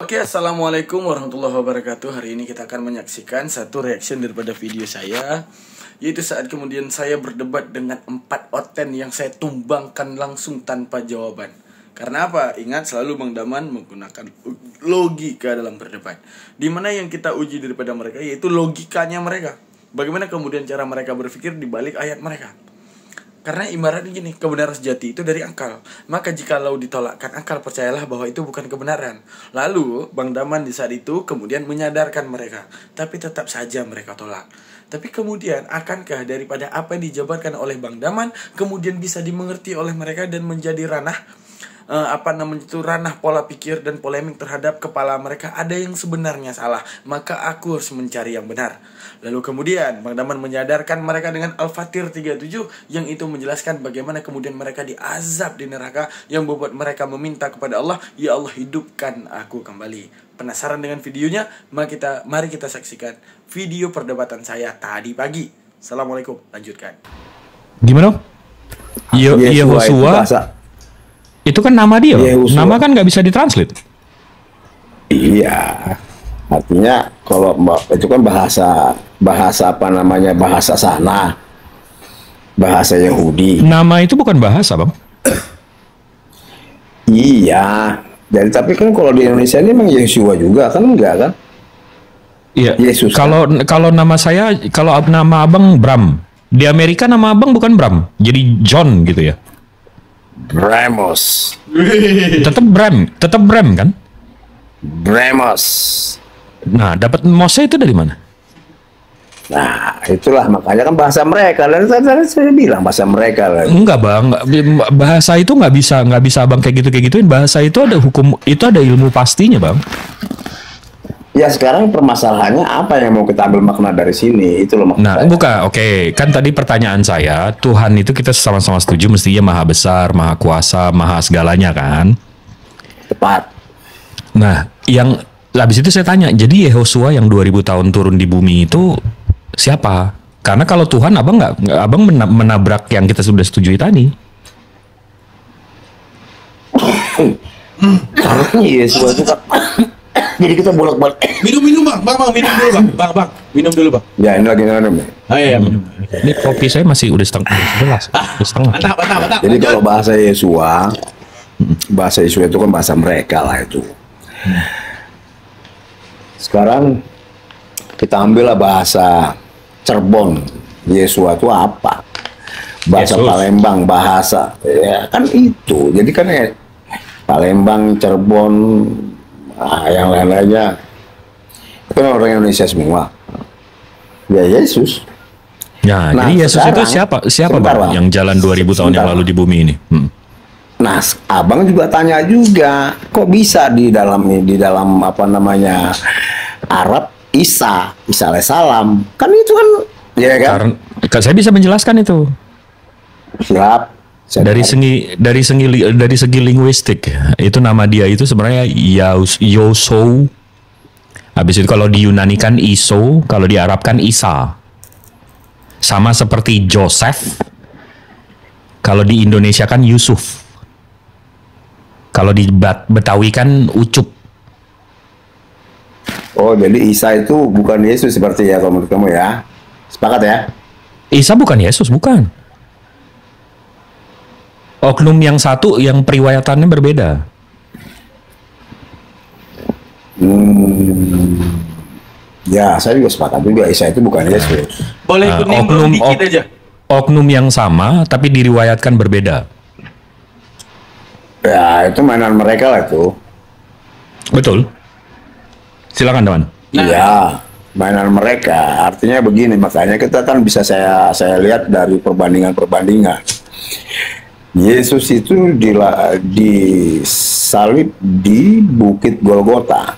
Oke, assalamualaikum warahmatullahi wabarakatuh. Hari ini kita akan menyaksikan satu reaction daripada video saya, yaitu saat kemudian saya berdebat dengan 4 oten yang saya tumbangkan langsung tanpa jawaban. Karena apa? Ingat, selalu Bang Daman menggunakan logika dalam berdebat. Dimana yang kita uji daripada mereka yaitu logikanya mereka. Bagaimana kemudian cara mereka berpikir di balik ayat mereka. Karena ibaratnya gini, kebenaran sejati itu dari akal. Maka jikalau ditolakkan akal, percayalah bahwa itu bukan kebenaran. Lalu Bang Daman di saat itu kemudian menyadarkan mereka, tapi tetap saja mereka tolak. Tapi kemudian akankah daripada apa yang dijabarkan oleh Bang Daman kemudian bisa dimengerti oleh mereka dan menjadi ranah ranah pola pikir dan polemik terhadap kepala mereka ada yang sebenarnya salah, maka aku harus mencari yang benar. Lalu kemudian Bang Daman menyadarkan mereka dengan Al-Fatir 37 yang itu menjelaskan bagaimana kemudian mereka diazab di neraka, yang membuat mereka meminta kepada Allah, ya Allah hidupkan aku kembali. Penasaran dengan videonya? Mari kita saksikan video perdebatan saya tadi pagi. Assalamualaikum, lanjutkan. Gimana? Yehosua itu kan nama dia, nama kan nggak bisa ditranslate. Iya, artinya kalau itu kan bahasa apa namanya, bahasa sana, bahasa Yahudi. Nama itu bukan bahasa, Bang. Iya, dan tapi kan kalau di Indonesia ini memang Yeshua juga kan, enggak kan? Iya. Yesus. Kalau nama saya, kalau nama abang Bram, di Amerika nama abang bukan Bram, jadi John gitu ya. Bramos. Tetap Bram kan? Bramos. Nah, dapat Mose itu dari mana? Nah, itulah makanya kan bahasa mereka. Dan saya bilang bahasa mereka lah. Enggak, Bang. Bahasa itu nggak bisa Bang kayak gituin. Bahasa itu ada hukum, itu ada ilmu pastinya, Bang. Ya sekarang permasalahannya apa yang mau kita ambil makna dari sini, itu loh maksud saya. Bukan, oke. Kan tadi pertanyaan saya, Tuhan itu kita sama-sama setuju mestinya maha besar, maha kuasa, maha segalanya kan? Tepat. Nah, yang habis itu saya tanya, jadi Yehosua yang 2000 tahun turun di bumi itu siapa? Karena kalau Tuhan abang menabrak yang kita sudah setujui tadi. Yehosua itu kan jadi kita bolak-balik. Minum bang, minum dulu bang, minum dulu bang. Ya ini lagi minum. Oh iya, minum. Ini kopi saya masih udah setengah. Mantap. Jadi kalau bahasa Yesua itu kan bahasa mereka lah itu. Sekarang kita ambillah bahasa Cirebon. Yesua itu apa? Bahasa Yesus. Palembang, bahasa ya kan itu. Jadi kan Palembang, Cirebon, yang lain-lainnya itu orang Indonesia semua. Ya Yesus. Ya, nah, jadi Yesus itu siapa Bang yang jalan 2000 tahun yang lalu di bumi ini? Nah, abang juga tanya juga, kok bisa di dalam apa namanya Arab Isa alaihissalam, kan itu kan ya kan? Karena saya bisa menjelaskan itu. Siap. Dari segi linguistik itu nama dia itu sebenarnya Yosou. Habis itu kalau diyunanikan Iso, kalau diarabkan Isa. Sama seperti Joseph. Kalau di Indonesia kan Yusuf. Kalau di Betawi kan Ucup. Oh, jadi Isa itu bukan Yesus seperti ya kalau menurut kamu ya? Sepakat ya? Isa bukan Yesus, bukan. Oknum yang satu yang periwayatannya berbeda. Ya, saya juga sepakat juga Isa itu bukan Yesus. Boleh oknum dikit aja. Oknum yang sama tapi diriwayatkan berbeda. Ya, itu mainan mereka lah itu. Betul. Silakan teman. Iya, mainan mereka. Artinya begini, makanya kita kan bisa saya lihat dari perbandingan. Yesus itu disalib di Bukit Golgota.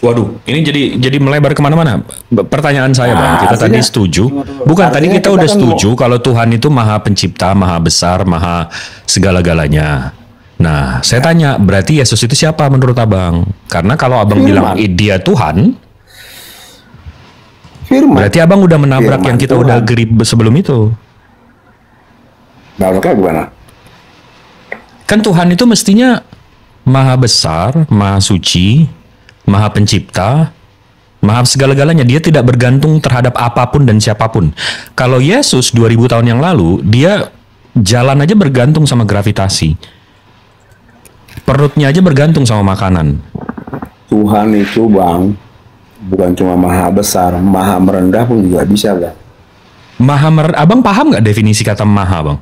Waduh, ini jadi melebar kemana-mana. Pertanyaan saya, Bang, kita tadi setuju. Bukan, tadi kita udah setuju kalau Tuhan itu maha pencipta, maha besar, maha segala-galanya. Nah, saya tanya, berarti Yesus itu siapa menurut abang? Karena kalau abang bilang dia Tuhan, berarti abang udah menabrak yang kita udah agree sebelum itu. Nah, gimana? Kan Tuhan itu mestinya maha besar, maha suci, maha pencipta, maha segala-galanya. Dia tidak bergantung terhadap apapun dan siapapun. Kalau Yesus 2000 tahun yang lalu, dia jalan aja bergantung sama gravitasi. Perutnya aja bergantung sama makanan. Tuhan itu Bang, bukan cuma maha besar, maha merendah pun juga bisa Bang. Abang paham nggak definisi kata maha, Bang?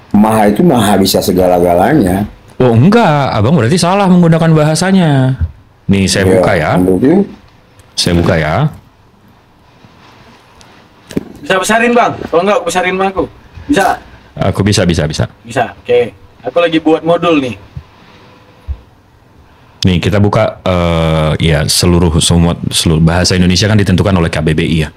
Maha itu maha bisa segala-galanya. Oh enggak, abang berarti salah menggunakan bahasanya. Nih saya buka ya. Saya buka ya. Bisa besarin Bang, kalau enggak besarin aku. Bisa? Aku bisa. Bisa, oke. Aku lagi buat modul nih. Nih kita buka ya seluruh bahasa Indonesia kan ditentukan oleh KBBI ya.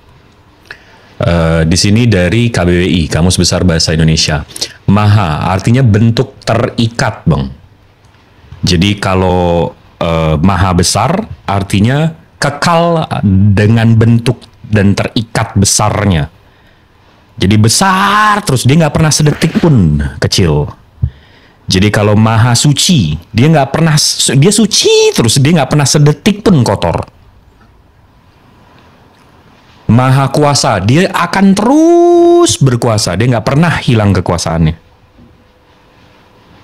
Di sini dari KBBI, Kamus Besar Bahasa Indonesia. Maha artinya bentuk terikat, Bang. Jadi kalau maha besar artinya kekal dengan bentuk dan terikat besarnya. Jadi besar terus, dia nggak pernah sedetik pun kecil. Jadi kalau maha suci, dia nggak pernah, dia suci terus, dia nggak pernah sedetik pun kotor. Maha kuasa, dia akan terus berkuasa, dia nggak pernah hilang kekuasaannya.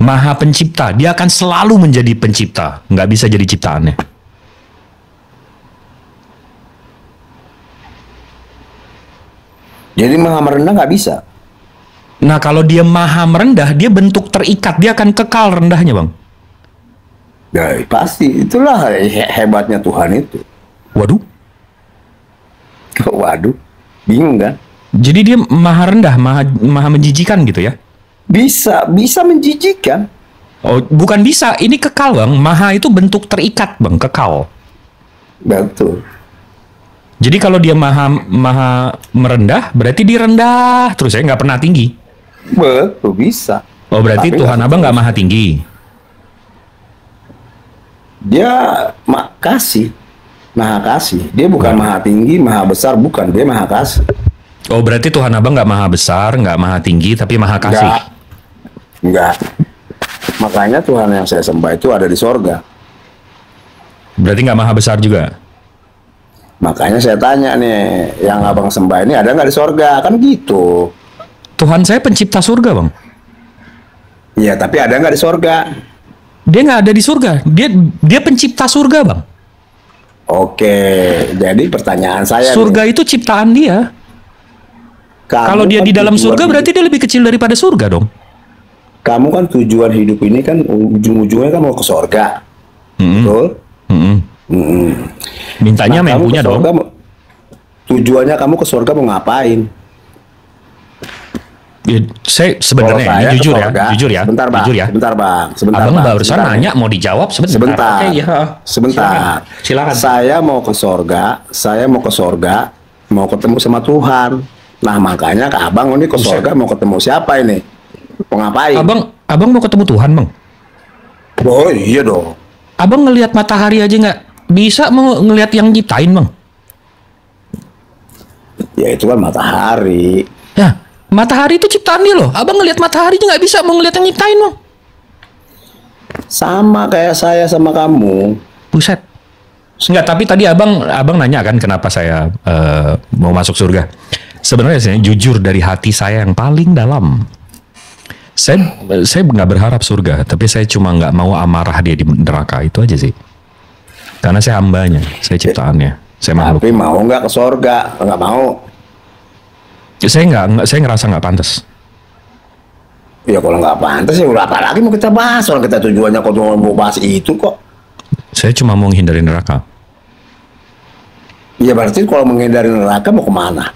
Maha pencipta, dia akan selalu menjadi pencipta, nggak bisa jadi ciptaannya. Jadi maha merendah nggak bisa. Nah kalau dia maha merendah, dia bentuk terikat, dia akan kekal rendahnya, Bang. Ya pasti, itulah hebatnya Tuhan itu. Waduh. Waduh, bingung kan? Jadi dia maha rendah, maha menjijikan gitu ya? Bisa menjijikan. Oh, bukan bisa, ini kekal, Bang. Maha itu bentuk terikat, Bang, kekal. Betul. Jadi kalau dia maha merendah, berarti dia rendah terus ya, nggak pernah tinggi. Betul, bisa. Oh, berarti Tapi Tuhan Abang nggak maha tinggi. Dia kasih. Maha kasih. Dia bukan maha tinggi, maha besar, bukan. Dia maha kasih. Oh, berarti Tuhan Abang nggak maha besar, nggak maha tinggi, tapi maha kasih. Enggak. Makanya Tuhan yang saya sembah itu ada di sorga. Berarti nggak maha besar juga. Makanya saya tanya nih, yang abang sembah ini ada nggak di sorga? Kan gitu. Tuhan saya pencipta surga, Bang. Iya, tapi ada nggak di sorga? Dia nggak ada di surga. Dia pencipta surga, Bang. Oke, jadi pertanyaan saya surga nih, itu ciptaan dia. Kalau dia di dalam surga berarti dia lebih kecil daripada surga dong. Kamu kan tujuan hidup ini kan ujung-ujungnya kan mau ke sorga. Betul? Mintanya Nah, yang punya dong. Tujuannya kamu ke surga mau ngapain? Ya, saya sebenarnya ini jujur ya. Sebentar bang. Abang barusan nanya mau dijawab sebentar. Sebentar. Oke, ya. Sebentar. Silakan. Saya mau ke sorga, mau ketemu sama Tuhan. Nah makanya ke abang ini ke sorga mau ketemu siapa ini? Mau ngapain? Abang mau ketemu Tuhan, Bang? Oh iya dong. Abang ngelihat matahari aja nggak bisa mau ngelihat yang nyiptain, Bang? Ya itu kan matahari. Ya, matahari itu ciptaan dia loh. Abang ngelihat matahari aja nggak bisa mau ngelihat yang nyiptain, Bang? Sama kayak saya sama kamu. Buset. Enggak, tapi tadi abang nanya kan kenapa saya mau masuk surga. Sebenarnya saya jujur dari hati saya yang paling dalam. Saya nggak berharap surga, tapi saya cuma nggak mau amarah dia di neraka, itu aja sih. Karena saya hambanya, saya ciptaannya, saya makhluk. Tapi mau nggak ke sorga? Nggak mau. Saya ngerasa nggak pantas. Ya kalau nggak pantas ya udah apa lagi mau kita bahas? Soal kita tujuannya kok cuma mau bahas itu kok. Saya cuma mau menghindari neraka. Ya berarti kalau menghindari neraka mau kemana?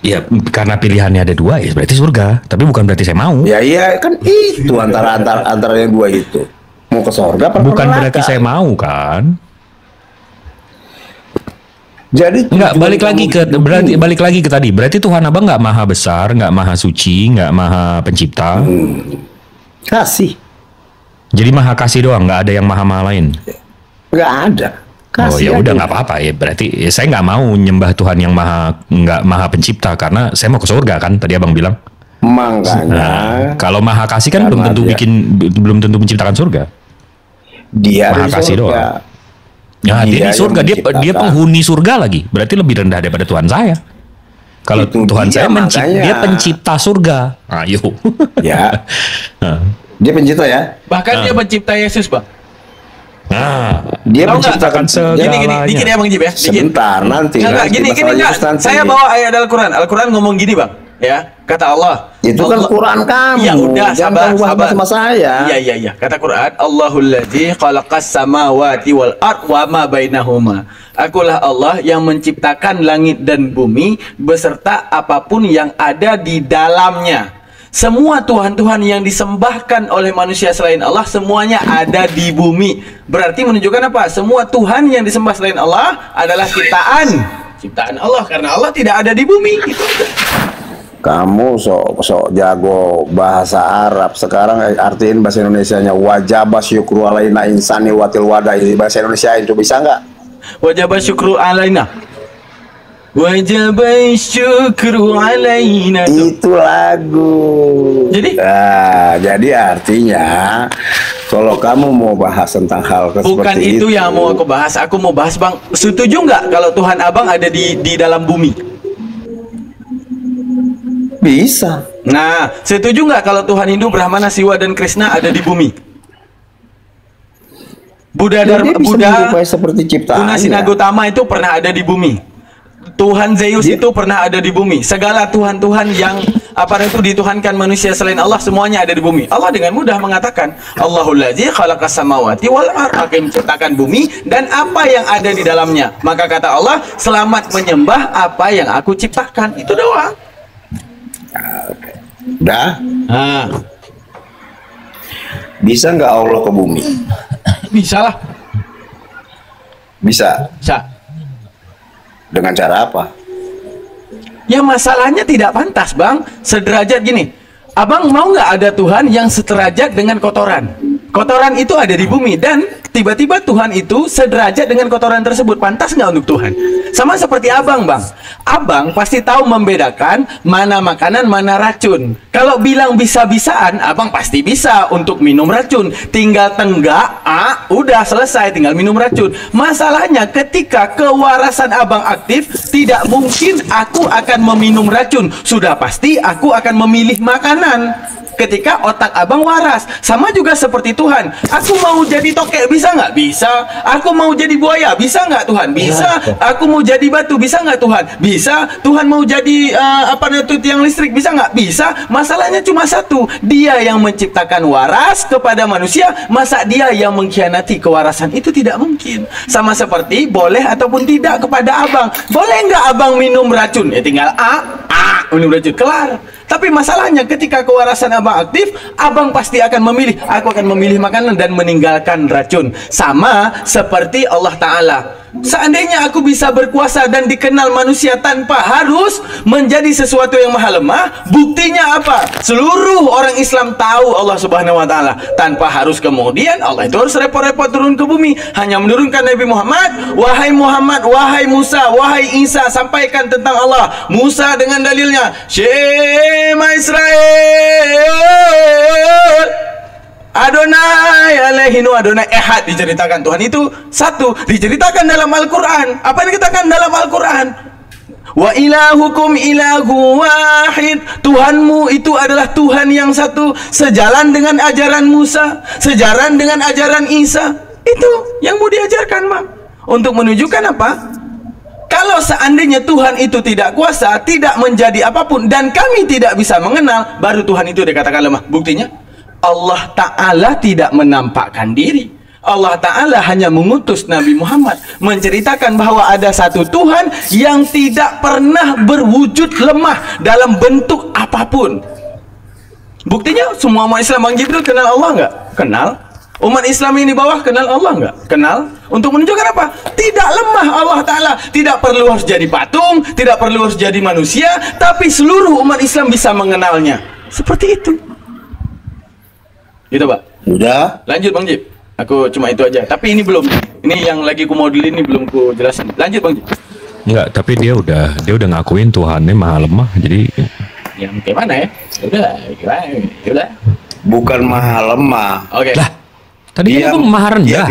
Ya karena pilihannya ada dua, ya berarti surga. Tapi bukan berarti saya mau. Ya iya kan itu antara yang dua itu. Mau ke sorga apa bukan neraka? Berarti saya mau kan? Jadi nggak balik lagi ke tadi. Berarti Tuhan Abang nggak maha besar, nggak maha suci, nggak maha pencipta. Kasih. Jadi maha kasih doang, nggak ada yang maha lain. Nggak ada. Kasih ya udah nggak apa-apa ya. Berarti ya, saya nggak mau nyembah Tuhan yang nggak maha pencipta karena saya mau ke surga kan. Tadi Abang bilang. Makanya. Nah, kalau maha kasih kan belum tentu menciptakan surga. Dia Maha di kasih surga. doang. Ya, dia di yang surga, dia menciptakan. penghuni surga lagi. Berarti lebih rendah daripada Tuhan saya. Kalau Itu Tuhan dia, saya makanya. dia pencipta surga. Ayo. Ya, dia pencipta ya. Bahkan dia pencipta Yesus, Bang. Nah, Dia Tahu nggak? menciptakan Segalanya. Gini, dikit ya Bang Jib ya. Dikit. Sebentar nanti. Enggak, gini masalah enggak. Yesus nanti. Saya bawa ayat Al-Quran. Al-Quran ngomong gini, Bang. Ya, kata Allah. Itu kan Quran kamu. Ya udah, Jangan sabar, kamu bahas sama saya. Iya. Kata Quran, Allahul ladzi khalaqas samawati wal ard wa ma bainahuma. Akulah Allah yang menciptakan langit dan bumi beserta apapun yang ada di dalamnya. Semua Tuhan-Tuhan yang disembahkan oleh manusia selain Allah semuanya ada di bumi. Berarti menunjukkan apa? Semua Tuhan yang disembah selain Allah adalah ciptaan Allah, karena Allah tidak ada di bumi. Itu. Kamu sok jago bahasa Arab. Sekarang artiin bahasa Indonesianya wajaba syukru alaina insani watil wadah. Bahasa Indonesia itu bisa nggak? Wajib syukru alaina. Wajib syukru alaina. Itu lagu. Jadi? Nah, jadi artinya kalau kamu mau bahas tentang hal Bukan seperti itu yang mau aku bahas. Aku mau bahas, Bang. Setuju nggak kalau Tuhan Abang ada di dalam bumi? bisa. Nah, setuju nggak kalau Tuhan Hindu, Brahmana, Siwa, dan Krishna ada di bumi? Buddha, Ya, dia bisa menyerupai seperti ciptaannya. Tuna Sinagotama itu pernah ada di bumi. Tuhan Zeus itu pernah ada di bumi. Segala Tuhan-Tuhan yang itu dituhankan manusia selain Allah semuanya ada di bumi. Allah dengan mudah mengatakan, Allahul ladzi khalaqas samawati wal ard, Aku yang menciptakan bumi dan apa yang ada di dalamnya. Maka kata Allah, selamat menyembah apa yang aku ciptakan. Itu doang. Udah. Nah, Bisa nggak Allah ke bumi? bisa lah. Bisa. Bisa. Dengan cara apa? Ya masalahnya tidak pantas, Bang. Sederajat gini, Abang mau nggak ada Tuhan yang sederajat dengan kotoran? Kotoran itu ada di bumi dan tiba-tiba Tuhan itu sederajat dengan kotoran tersebut. Pantas nggak untuk Tuhan? Sama seperti Abang, Bang. Abang pasti tahu membedakan mana makanan, mana racun. Kalau bilang bisa-bisaan, Abang pasti bisa untuk minum racun. Tinggal tenggak, udah selesai, tinggal minum racun. Masalahnya ketika kewarasan Abang aktif, tidak mungkin aku akan meminum racun. Sudah pasti aku akan memilih makanan. Ketika otak Abang waras, sama juga seperti Tuhan. Aku mau jadi tokek, bisa nggak? Bisa. Aku mau jadi buaya, bisa nggak Tuhan? Bisa. Aku mau jadi batu, bisa nggak Tuhan? Bisa. Tuhan mau jadi tiang listrik, bisa nggak? Bisa. Masalahnya cuma satu, Dia yang menciptakan waras kepada manusia. Masa Dia yang mengkhianati kewarasan? Itu tidak mungkin. Sama seperti boleh ataupun tidak kepada Abang. Boleh nggak Abang minum racun? Ya tinggal minum racun, kelar. Tapi masalahnya ketika kewarasan Abang aktif, Abang pasti akan memilih, aku akan memilih makanan dan meninggalkan racun. Sama seperti Allah Ta'ala. Seandainya aku bisa berkuasa dan dikenal manusia tanpa harus menjadi sesuatu yang maha lemah, buktinya apa? Seluruh orang Islam tahu Allah Subhanahu wa Ta'ala. Tanpa harus kemudian Allah itu harus repot-repot turun ke bumi, hanya menurunkan Nabi Muhammad. Wahai wahai Musa, wahai Isa, sampaikan tentang Allah. Musa dengan dalilnya, Shema Israel, Adonai Elohinu, Adonai Ehad, diceritakan Tuhan itu satu, diceritakan dalam Al-Quran. Apa yang dikatakan dalam Al-Quran? Wa ilahukum ilahu wahid, Tuhanmu itu adalah Tuhan yang satu, sejalan dengan ajaran Musa, sejalan dengan ajaran Isa. Itu yang mau diajarkan, Bang. Untuk menunjukkan apa? Kalau seandainya Tuhan itu tidak kuasa, tidak menjadi apapun, dan kami tidak bisa mengenal, baru Tuhan itu dikatakan lemah. Buktinya Allah Ta'ala tidak menampakkan diri. Allah Ta'ala hanya mengutus Nabi Muhammad menceritakan bahwa ada satu Tuhan yang tidak pernah berwujud lemah dalam bentuk apapun. Buktinya semua umat Islam, Bang Jibril, kenal Allah nggak? Kenal. Umat Islam ini bawah kenal Allah nggak? Kenal. Untuk menunjukkan apa? Tidak lemah Allah Ta'ala. Tidak perlu harus jadi patung, tidak perlu harus jadi manusia, tapi seluruh umat Islam bisa mengenalnya. Seperti itu. Gitu, Pak. Udah. Lanjut, Bang Jip. Aku cuma itu aja. Tapi ini belum. Ini yang lagi ku model ini belum ku jelasin. Lanjut, Bang Jip. Enggak, tapi dia udah ngakuin Tuhannya maha lemah. Jadi Yang gimana ya? Udah, gimana? Udah. Bukan maha lemah. Oke. lah Tadi kan abang maha rendah.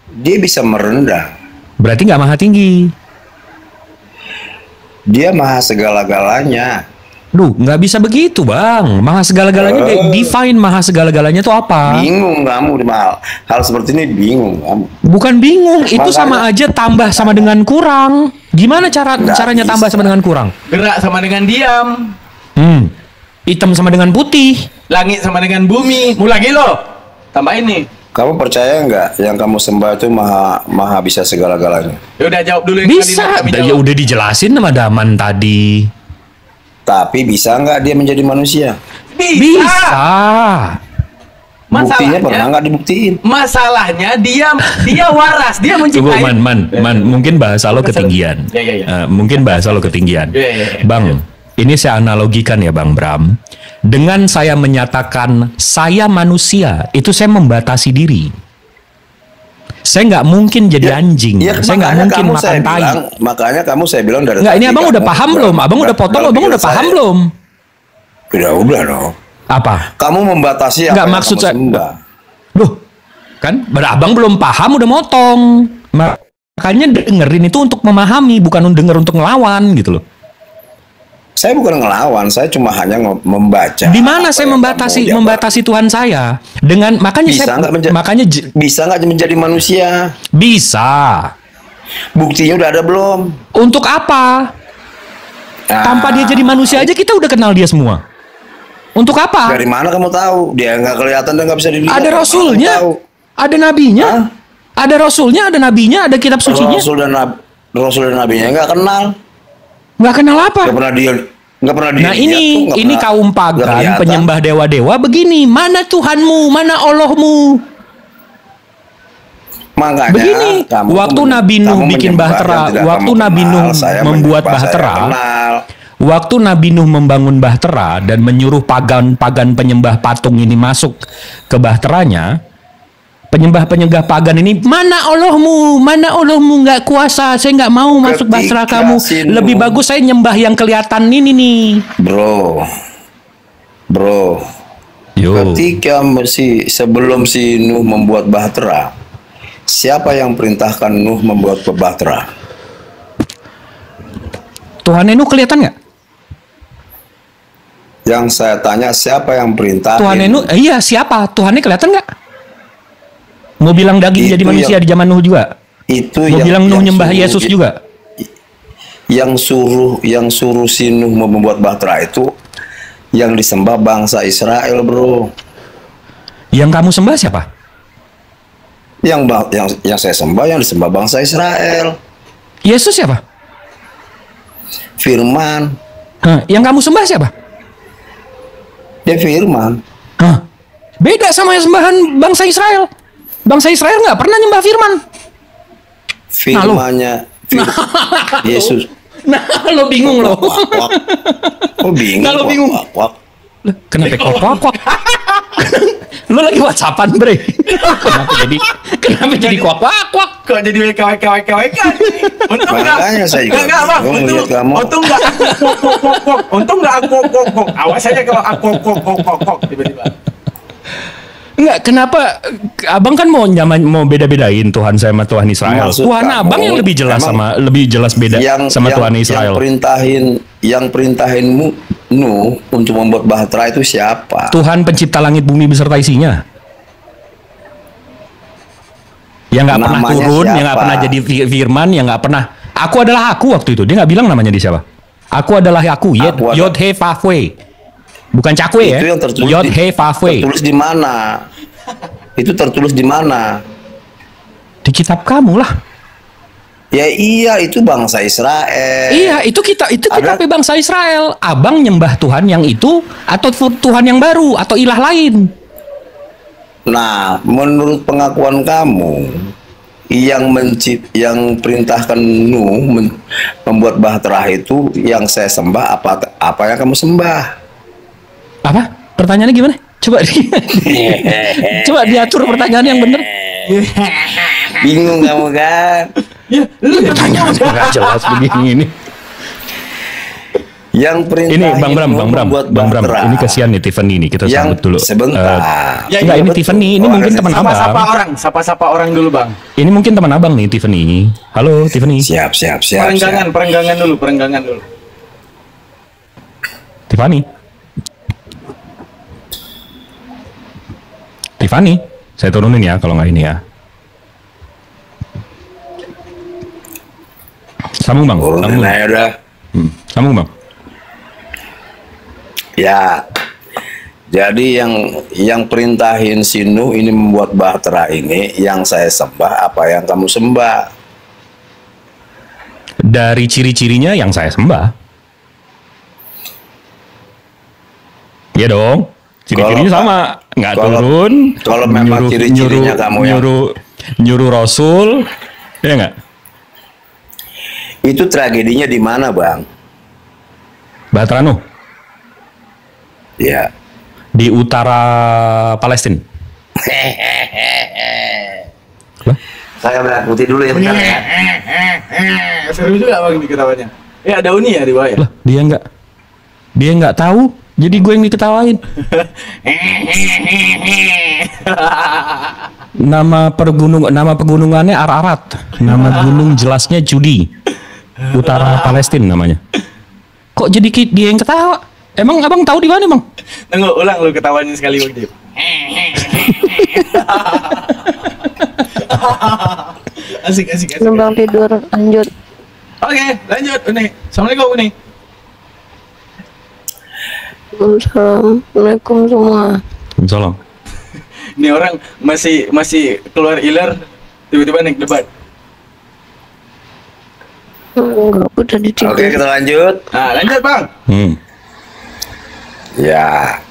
Dia bisa merendah. Berarti nggak maha tinggi. Dia maha segala-galanya. Duh, nggak bisa begitu bang. Maha segala-galanya, define maha segala-galanya itu apa? Bingung kamu hal seperti ini, bingung kamu. Bukan bingung, itu sama aja tambah sama dengan kurang. Gimana caranya bisa. tambah sama dengan kurang? Gerak sama dengan diam. Hitam sama dengan putih. Langit sama dengan bumi. Mau lagi lo? Tambah ini. Kamu percaya nggak yang kamu sembah itu maha bisa segala-galanya? Ya udah jawab dulu yang Bisa, ya udah dijelasin sama Daman tadi. Tapi bisa nggak dia menjadi manusia? Bisa. Buktinya pernah nggak dibuktiin? Masalahnya dia waras, dia Tunggu, menciptai. man, mungkin bahasa lo ketinggian. Ya. Mungkin bahasa lo ketinggian. Ya. Bang, ini saya analogikan ya Bang Bram. Dengan saya menyatakan saya manusia, itu saya membatasi diri. Saya nggak mungkin jadi anjing. Saya nggak mungkin makan tai. Makanya saya bilang dari nggak, ini abang udah paham belum? Abang udah potong, abang udah paham belum? Udah dong. Apa? Kamu membatasi apa nggak, yang maksud kamu sembah. Loh, kan abang belum paham udah motong. Makanya dengerin itu untuk memahami, bukan denger untuk ngelawan gitu loh. Saya bukan ngelawan, saya cuma hanya membaca. Di mana saya membatasi Tuhan saya? Dengan makanya bisa bisa nggak menjadi manusia? Bisa. Buktinya udah ada belum? Untuk apa? Tanpa dia jadi manusia aja kita udah kenal dia semua. Untuk apa? Dari mana kamu tahu? Dia nggak kelihatan dan nggak bisa dilihat. Ada rasulnya, ada nabinya, ada rasulnya, ada nabinya, ada kitab sucinya. Rasul dan nabinya nggak kenal. Nggak kenal apa? Nggak pernah dia. Nah ini kaum pagan penyembah dewa-dewa begini. Mana Tuhanmu? Mana Allahmu? Makanya begini. Waktu Nabi Nuh bikin bahtera, waktu Nabi Nuh membuat bahtera, waktu Nabi Nuh membangun bahtera dan menyuruh pagan penyembah patung ini masuk ke bahteranya. Penyembah pagan ini, mana Allahmu nggak kuasa, saya nggak mau masuk bahtera kamu, lebih bagus saya nyembah yang kelihatan ini nih. Bro, ketika sebelum si Nuh membuat bahtera, siapa yang perintahkan Nuh membuat bahtera? Tuhan Nuh kelihatan nggak? Yang saya tanya siapa yang perintah? Tuhan Nuh, iya siapa? Tuhannya kelihatan nggak? Mau bilang daging jadi manusia di zaman Nuh juga? Mau bilang Nuh nyembah Yesus juga? Yang suruh si Nuh membuat bahtera itu yang disembah bangsa Israel, bro. Yang kamu sembah siapa? Yang saya sembah, yang disembah bangsa Israel. Yesus siapa? Firman. Yang kamu sembah siapa? Ya Firman. Beda sama yang sembahan bangsa Israel. Bangsa Israel nggak pernah nyembah Firman. Firmannya Yesus. Nah, lo bingung lo. Oh bingung. Nah, lo bingung. Kenapa kuak? Lo lagi WhatsAppan, Bre? Kenapa jadi kuak? Kok jadi WK? Untung makanya saya juga bingung lihat kamu. Untung nggak aku. Awas aja kalau aku tiba-tiba. Enggak, kenapa abang kan mau beda-bedain Tuhan saya sama Tuhan Israel. Tuhan abang yang lebih jelas beda sama Tuhan Israel. Yang perintahin Nuh untuk membuat bahtera itu siapa? Tuhan pencipta langit bumi beserta isinya. Yang nggak pernah turun, yang nggak pernah jadi firman, yang nggak pernah. Aku adalah aku waktu itu. Dia nggak bilang namanya dia siapa. Aku adalah aku. Yod He Vav He. Bukan cakwe ya. Yod He Vav He. Tertulis di mana? Itu tertulis di mana? Di kitab kamu lah. Ya iya, itu bangsa Israel. Iya, itu kitabnya bangsa Israel. Abang nyembah Tuhan yang itu atau Tuhan yang baru atau ilah lain? Nah, menurut pengakuan kamu, yang perintahkan Nuh membuat bahtera itu yang saya sembah apa yang kamu sembah? Apa? Pertanyaannya gimana? Coba coba diatur pertanyaan yang benar. Bingung kamu kan? Ya, lu pertanyaan nggak jelas begini ini. Yang perintah Ini Bang Bram, ini kasihan nih Tiffany nih, kita sambut dulu. Sebentar. Enggak, ini Tiffany, ini mungkin teman abang. Sapa orang dulu Bang. Ini mungkin teman abang nih Tiffany. Halo Tiffany. Siap. Perenggangan dulu. Tiffany, saya turunin ya kalau nggak ini ya. Sambung Bang. Turunin aja udah. Sambung Bang. Ya, jadi yang perintahin si Nuh ini membuat bahtera ini, yang saya sembah apa yang kamu sembah? Dari ciri-cirinya yang saya sembah. Iya dong. Ciri-cirinya sama, nggak turun. Kalau memang ciri-cirinya kamu yang nyuruh Rasul, ya nggak? Itu tragedinya di mana, Bang? Bahtera Nuh. Ya. Di utara Palestina. Saya berangkuti dulu ya bentar ya. Seru juga Bang diketawanya. Ada Uni ya di bawah ya? Lah, dia nggak tahu. Jadi gue yang diketawain. Nama pegunungannya Ararat. Nama gunung jelasnya Judi. Utara Palestina namanya. Kok jadi dia yang ketawa? Emang abang tahu di mana, Bang? Tunggu, ulang lu ketawanya sekali Bang Dip. Asik. Numpang tidur, lanjut. Oke, lanjut Uni. Assalamualaikum Uni. Assalamualaikum semua. Salam. Ini orang masih keluar iler, tiba-tiba naik debat. Enggak, udah ditidur. Oke, kita lanjut. Nah, lanjut Bang. Ya.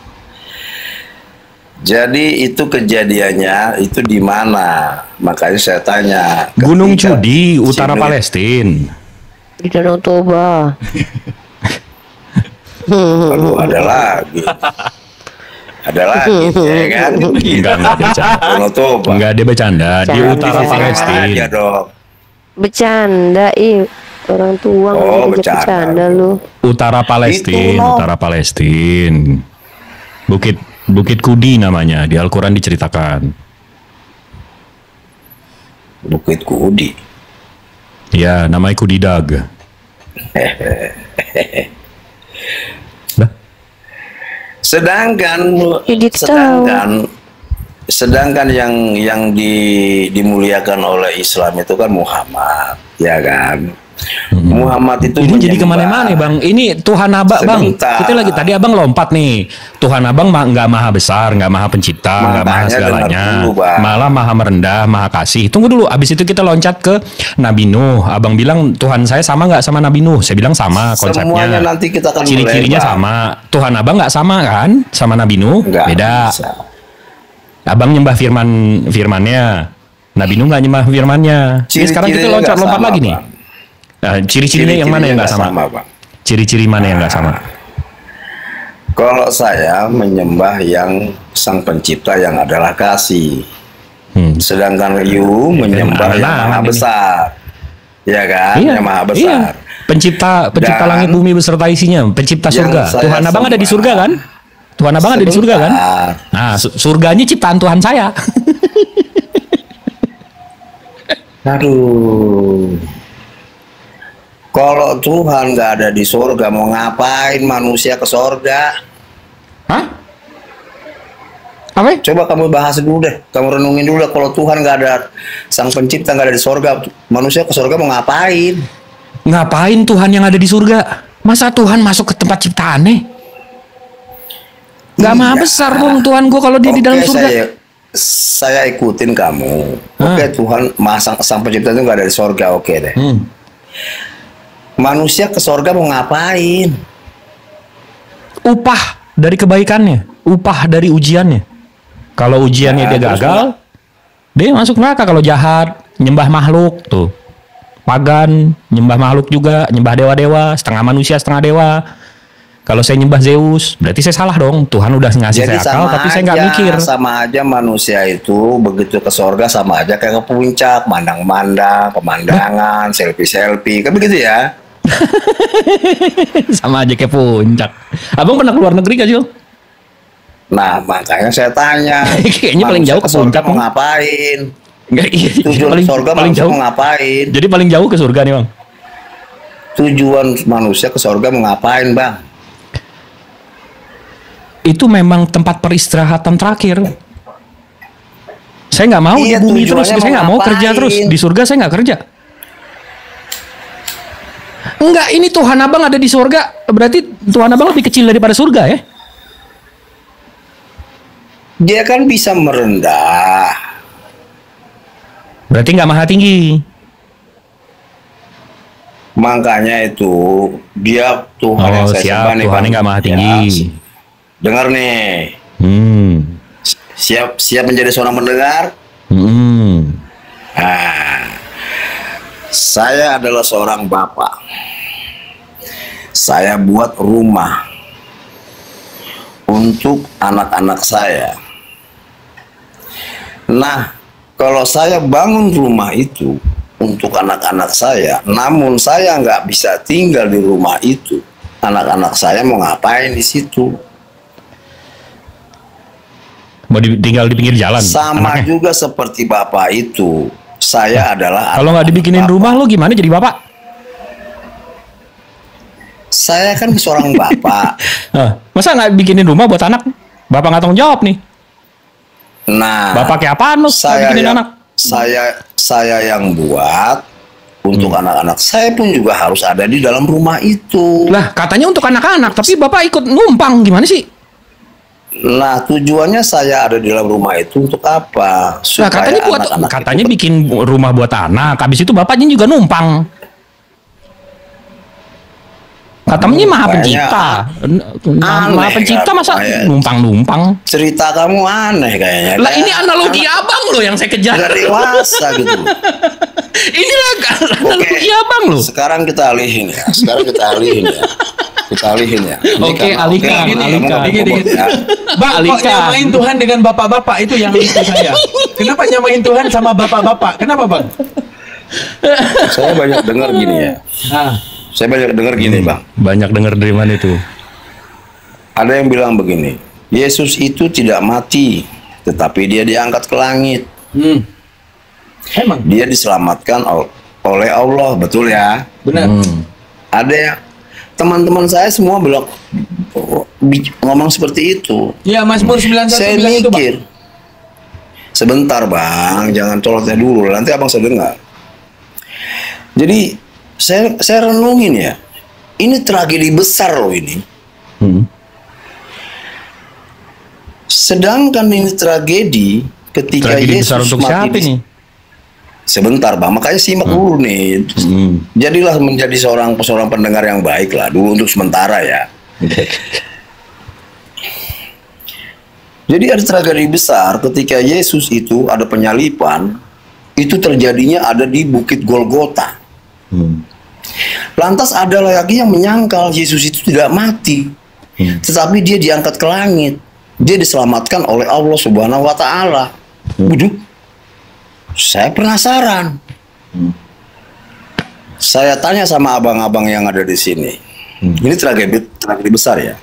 Jadi itu kejadiannya itu di mana? Makanya saya tanya. Gunung Judi, utara Palestina. Di Danau Toba. Aduh, ada lagi. Ada lagi, ya kan? Enggak bercanda. Danau Toba. Enggak, dia bercanda. Di utara Palestina. Aja dong. Bercanda, orang tua bercanda lu. Utara Palestina. Bukit Kudi namanya, di Al-Quran diceritakan. Bukit Kudi. Ya, namanya Kudidag. Sedangkan yang dimuliakan oleh Islam itu kan Muhammad, ya kan? Muhammad itu ini jadi kemana-mana Bang. Ini Tuhan Abang Bang. Kita lagi tadi Abang lompat nih. Tuhan Abang nggak maha besar, nggak maha pencipta, nggak maha segalanya. Malah maha merendah, maha kasih. Tunggu dulu. Abis itu kita loncat ke Nabi Nuh. Abang bilang Tuhan saya sama nggak sama Nabi Nuh? Saya bilang sama konsepnya. Semuanya nanti kita akan ciri-cirinya sama. Tuhan Abang nggak sama kan sama Nabi Nuh? Beda. Bisa. Abang nyembah firmannya. Nabi Nuh nggak nyembah firmannya. Sekarang kita lompat lagi nih. Ciri-cirinya yang mana yang nggak sama? Ciri-ciri mana yang nggak sama? Kalau saya menyembah yang Sang Pencipta yang adalah kasih, sedangkan you menyembah yang maha besar, ya kan? Yang maha besar. Pencipta langit bumi beserta isinya, pencipta surga. Tuhan Abang ada di surga kan? Tuhan Abang ada di surga kan? Nah, surganya ciptaan Tuhan saya. Aduh. Kalau Tuhan nggak ada di surga, mau ngapain manusia ke surga? Hah? Apa? Coba kamu bahas dulu deh, kamu renungin dulu deh. Kalau Tuhan nggak ada, Sang Pencipta nggak ada di surga, manusia ke surga mau ngapain? Ngapain Tuhan yang ada di surga? Masa Tuhan masuk ke tempat ciptaannya? Nggak maha besar dong Tuhan gua kalau dia di dalam surga. Saya ikutin kamu. Oke, Tuhan Sang Pencipta itu nggak ada di surga, oke deh. Manusia ke surga mau ngapain? Upah dari kebaikannya, upah dari ujiannya. Kalau ujiannya dia gagal, dia masuk neraka. Kalau jahat, nyembah makhluk tuh. Pagan, nyembah makhluk juga, nyembah dewa-dewa, setengah manusia, setengah dewa. Kalau saya nyembah Zeus, berarti saya salah dong. Tuhan udah ngasih saya akal, tapi saya nggak mikir. Sama aja manusia itu begitu ke surga sama aja kayak ke puncak, mandang-mandang, pemandangan, selfie-selfie, kan begitu ya? Sama aja kayak puncak. Abang pernah keluar negeri gak sih, Bang? Nah, makanya saya tanya. Kayaknya paling jauh ke puncak, mau Bang. ngapain? Enggak, iya. Tujuan surga paling manusia jauh. mau ngapain? Jadi paling jauh ke surga nih, Bang. Tujuan manusia ke surga mau ngapain, Bang? Itu memang tempat peristirahatan terakhir. Saya nggak mau Iya, di bumi terus, tujuannya saya mau nggak mau kerja ngapain? terus. Di surga saya nggak kerja. Enggak, ini Tuhan Abang ada di surga. Berarti Tuhan Abang lebih kecil daripada surga ya? Dia kan bisa merendah. Berarti nggak maha tinggi. Makanya itu dia Tuhan yang Oh saya siap, sembah nih, Tuhan Bang. nggak maha Ya, tinggi. dengar nih. Hmm. Siap menjadi seorang pendengar. Hmm. Nah, saya adalah seorang bapak. Saya buat rumah untuk anak-anak saya. Nah, kalau saya bangun rumah itu untuk anak-anak saya, namun saya nggak bisa tinggal di rumah itu, anak-anak saya mau ngapain di situ? Mau tinggal di pinggir jalan. Sama anaknya. juga seperti bapak itu. Saya adalah Kalau nggak anak dibikinin bapak. rumah lo gimana jadi bapak? Saya kan seorang bapak. Masa nggak bikinin rumah buat anak? Bapak nggak tanggung jawab nih. Nah, Bapak kayak apaan lo? saya Bikinin yang, anak. saya yang buat untuk anak-anak saya pun juga harus ada di dalam rumah itu. Lah katanya untuk anak-anak, tapi bapak ikut numpang gimana sih? Nah, tujuannya saya ada di dalam rumah itu untuk apa? Nah katanya buat anak-anak katanya itu bikin rumah buat anak. Habis itu bapaknya juga numpang. Katanya maha Kayaknya pencipta. Maha aneh pencipta kan, masa kayak- numpang-numpang. cerita kamu aneh kayaknya. Lah Kayak ini analogi abang lo yang saya kejar. nggak dewasa gitu. Inilah analogi abang lo. Sekarang kita alihin ya. Kita alihin ya. Ini Oke, karena- alihkan, karena kamu alihkan. nggak bobot ya. Bang, kok Alika. nyamain Tuhan dengan bapak-bapak itu yang itu saya. Kenapa nyamain Tuhan sama bapak-bapak? Kenapa, Bang? Saya banyak dengar gini ya. Nah, Saya banyak dengar gini, Bang. Banyak dengar dari mana itu? Ada yang bilang begini, Yesus itu tidak mati, tetapi dia diangkat ke langit. emang Dia diselamatkan oleh Allah, betul ya? benar. Ada yang teman-teman saya semua bilang ngomong seperti itu. Ya, Mazmur 91 Saya bilang itu, Bang. mikir, sebentar Bang, jangan colotnya dulu, nanti abang saya dengar. Jadi saya renungin ya, ini tragedi besar loh ini. Sedangkan ini tragedi ketika Tragedi Yesus besar untuk mati siapa di- nih? Sebentar Bang, makanya simak dulu nih. Jadilah menjadi seorang pendengar yang baik lah dulu untuk sementara ya. Jadi ada tragedi besar ketika Yesus itu ada penyalipan, itu terjadinya ada di Bukit Golgota. Lantas ada lagi yang menyangkal Yesus itu tidak mati, tetapi dia diangkat ke langit. Dia diselamatkan oleh Allah Subhanahu wa Ta'ala. Waduh, saya penasaran. Saya tanya sama abang-abang yang ada di sini. Ini tragedi besar ya.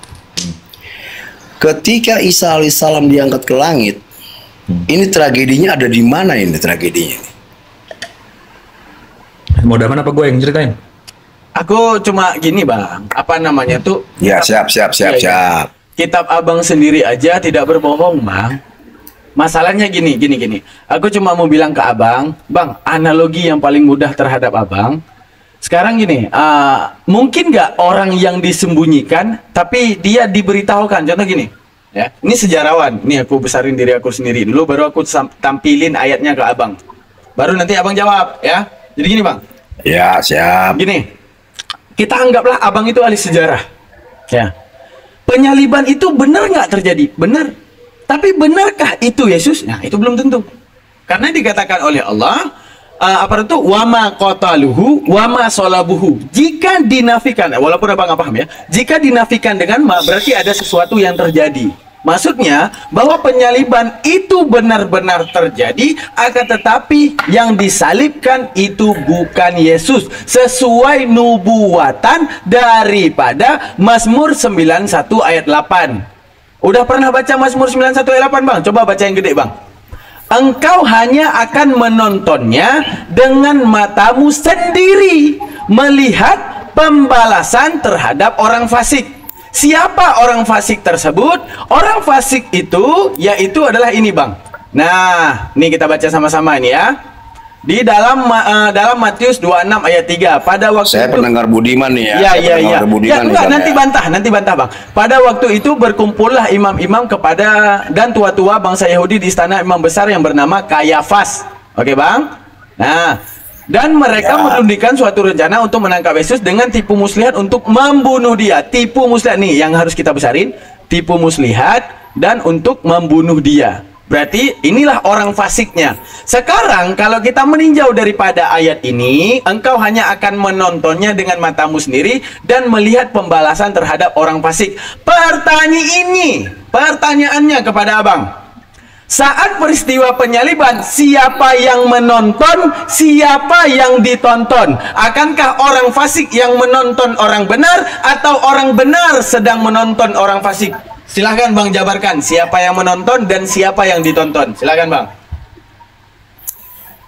Ketika Isa alaihissalam diangkat ke langit, ini tragedinya ada di mana ini tragedinya? Mau daman apa gue yang ceritain? Aku cuma gini, Bang. Apa namanya tuh? Ya siap. Iya. Kitab Abang sendiri aja tidak berbohong, Bang. Masalahnya gini. Aku cuma mau bilang ke Abang, Bang, analogi yang paling mudah terhadap Abang. Sekarang gini, mungkin nggak orang yang disembunyikan, tapi dia diberitahukan. Contoh gini, ya. Ini sejarawan. Ini aku besarin diri aku sendiri dulu, baru aku tampilin ayatnya ke Abang. Baru nanti Abang jawab, ya. Jadi gini, Bang. Ya siap. Gini, kita anggaplah Abang itu ahli sejarah, ya. Penyaliban itu benar nggak terjadi? Benar. Tapi benarkah itu Yesus? Nah, itu belum tentu. Karena dikatakan oleh Allah, apa itu? Wama qataluhu, wama solabuhu. Jika dinafikan, walaupun abang nggak paham ya, jika dinafikan dengan ma, berarti ada sesuatu yang terjadi. Maksudnya bahwa penyaliban itu benar-benar terjadi, akan tetapi yang disalibkan itu bukan Yesus, sesuai nubuatan daripada Mazmur 91 ayat 8. Udah pernah baca Mazmur 91 ayat 8, Bang? Coba baca yang gede, Bang. Engkau hanya akan menontonnya dengan matamu sendiri, melihat pembalasan terhadap orang fasik. Siapa orang fasik tersebut? Orang fasik itu yaitu adalah ini, Bang. Nah, ini kita baca sama-sama ini ya. Di dalam Matius 26 ayat 3. Pada waktu saya itu, pendengar Budiman nih ya. Iya. Budiman Enggak, nanti bantah, Bang. Pada waktu itu berkumpullah imam-imam dan tua-tua bangsa Yahudi di istana imam besar yang bernama Kayafas. Oke, Bang? Nah, dan mereka menundukkan suatu rencana untuk menangkap Yesus dengan tipu muslihat untuk membunuh dia. Tipu muslihat nih yang harus kita besarin. Tipu muslihat dan untuk membunuh dia. Berarti inilah orang fasiknya. Sekarang kalau kita meninjau daripada ayat ini, engkau hanya akan menontonnya dengan matamu sendiri dan melihat pembalasan terhadap orang fasik. Pertanyaannya kepada Abang. Saat peristiwa penyaliban, siapa yang menonton, siapa yang ditonton? Akankah orang fasik yang menonton orang benar, atau orang benar sedang menonton orang fasik? Silahkan Bang jabarkan, siapa yang menonton dan siapa yang ditonton. Silahkan Bang.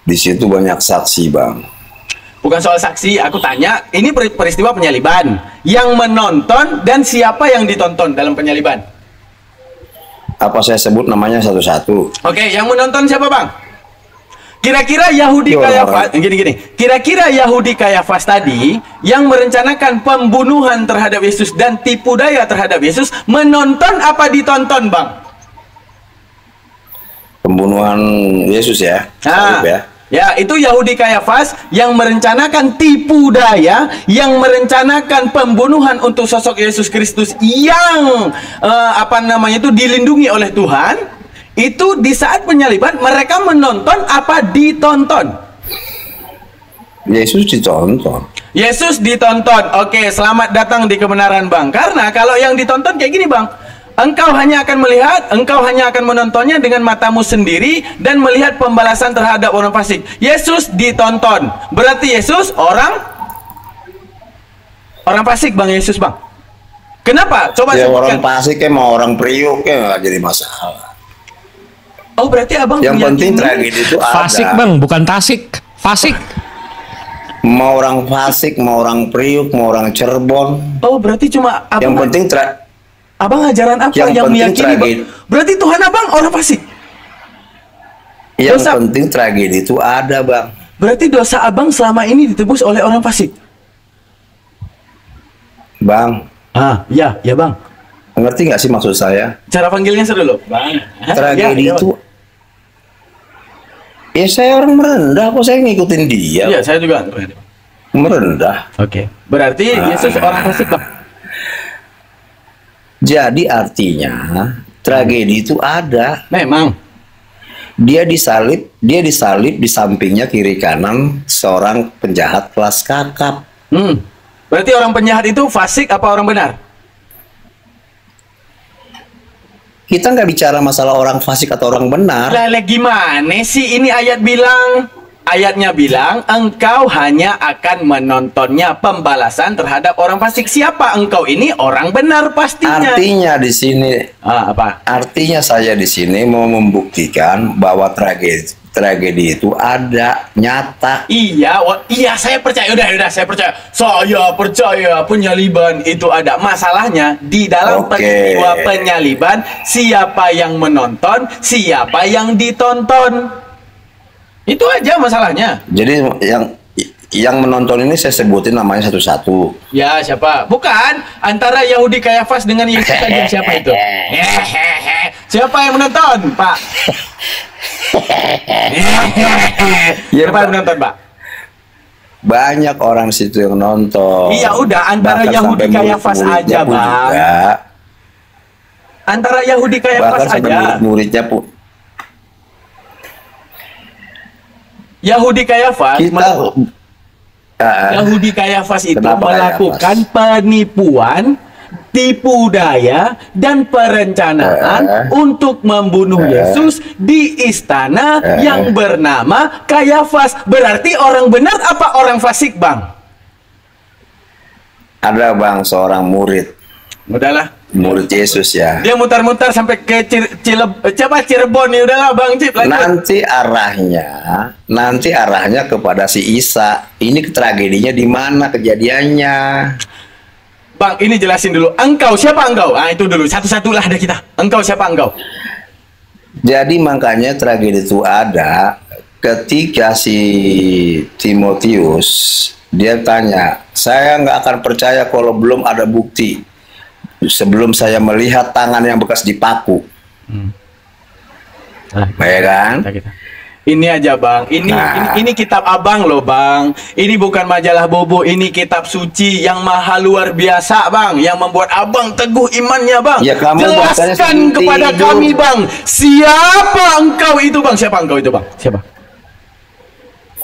Di situ banyak saksi, Bang. Bukan soal saksi, aku tanya, ini peristiwa penyaliban. Yang menonton dan siapa yang ditonton dalam penyaliban? Apa saya sebut namanya satu-satu? Oke, yang menonton siapa, Bang? Kira-kira Yahudi Kayafas, Kira-kira Yahudi Kayafas tadi yang merencanakan pembunuhan terhadap Yesus dan tipu daya terhadap Yesus, menonton apa ditonton, Bang? Pembunuhan Yesus ya. Nah, ya, itu Yahudi Kayafas yang merencanakan tipu daya, yang merencanakan pembunuhan untuk sosok Yesus Kristus yang itu dilindungi oleh Tuhan. Itu di saat penyaliban mereka menonton apa ditonton? Yesus ditonton. Yesus ditonton. Oke, selamat datang di kebenaran, Bang. Karena kalau yang ditonton kayak gini, Bang. Engkau hanya akan menontonnya dengan matamu sendiri dan melihat pembalasan terhadap orang fasik. Yesus ditonton. Berarti Yesus orang fasik, Bang. Yesus, Bang. Kenapa? Coba ya, sebutkan. Orang fasik mau orang priuk nggak jadi masalah. Oh, berarti Abang yang penting tragedi itu fasik, ada. Bang, bukan tasik. Fasik. Mau orang fasik, mau orang priuk, mau orang Cirebon. Oh, berarti cuma Abang. Yang penting Abang ajaran apa yang meyakini, Bang? Berarti Tuhan Abang orang fasik. Yang penting tragedi itu ada, Bang. Berarti dosa Abang selama ini ditebus oleh orang fasik. Bang. Ya Bang. Ngerti nggak sih maksud saya? Cara panggilnya seru loh, Bang. Tragedi itu. Ya saya orang merendah, kok saya ngikutin dia. Iya, saya juga merendah. Oke. Berarti Yesus orang fasik, Bang. Jadi artinya tragedi itu ada. Memang. Dia disalib di sampingnya kiri kanan seorang penjahat kelas kakap. Berarti orang penjahat itu fasik apa orang benar? Kita nggak bicara masalah orang fasik atau orang benar. Lah gimana sih ini ayatnya bilang engkau hanya akan menontonnya pembalasan terhadap orang fasik. Siapa engkau ini? Orang benar pastinya. Artinya di sini apa? Artinya saya di sini mau membuktikan bahwa tragedi itu ada, nyata. Iya, saya percaya. Udah, saya percaya. Saya percaya penyaliban itu ada. Masalahnya di dalam peristiwa penyaliban, siapa yang menonton, siapa yang ditonton. Itu aja masalahnya. Jadi yang menonton ini saya sebutin namanya satu-satu. Ya, siapa? Bukan. Antara Yahudi Kayafas dengan Yesus tadi, siapa itu? Siapa yang menonton, Pak? Siapa yang menonton, Pak? Banyak orang situ yang nonton. Iya, udah antara Yahudi Kayafas aja, Bang. Antara Yahudi Kayafas aja. Murid-muridnya pun. Yahudi Kayafas Yahudi Kayafas itu melakukan penipuan tipu daya dan perencanaan untuk membunuh Yesus di istana yang bernama Kayafas. Berarti orang benar apa orang fasik, Bang? Ada, Bang, seorang murid. Udahlah. Murid Yesus ya. Dia mutar-mutar sampai ke Cirebon nih. Udahlah, Bang Cip. Nanti arahnya kepada si Isa. Ini tragedinya di mana kejadiannya? Bang, ini jelasin dulu. Engkau siapa engkau? Ah, itu dulu. Satu-satulah ada kita. Engkau siapa engkau? Jadi makanya tragedi itu ada ketika si Timotius dia tanya, saya nggak akan percaya kalau belum ada bukti sebelum saya melihat tangan yang bekas dipaku. Ya kan? Ini aja, Bang. Ini kitab abang loh, Bang. Ini bukan majalah bobo. Ini kitab suci yang maha luar biasa, Bang. Yang membuat abang teguh imannya, Bang. Ya, kamu jelaskan kepada kami, Bang. Siapa engkau itu, Bang? Siapa engkau itu, Bang? Siapa?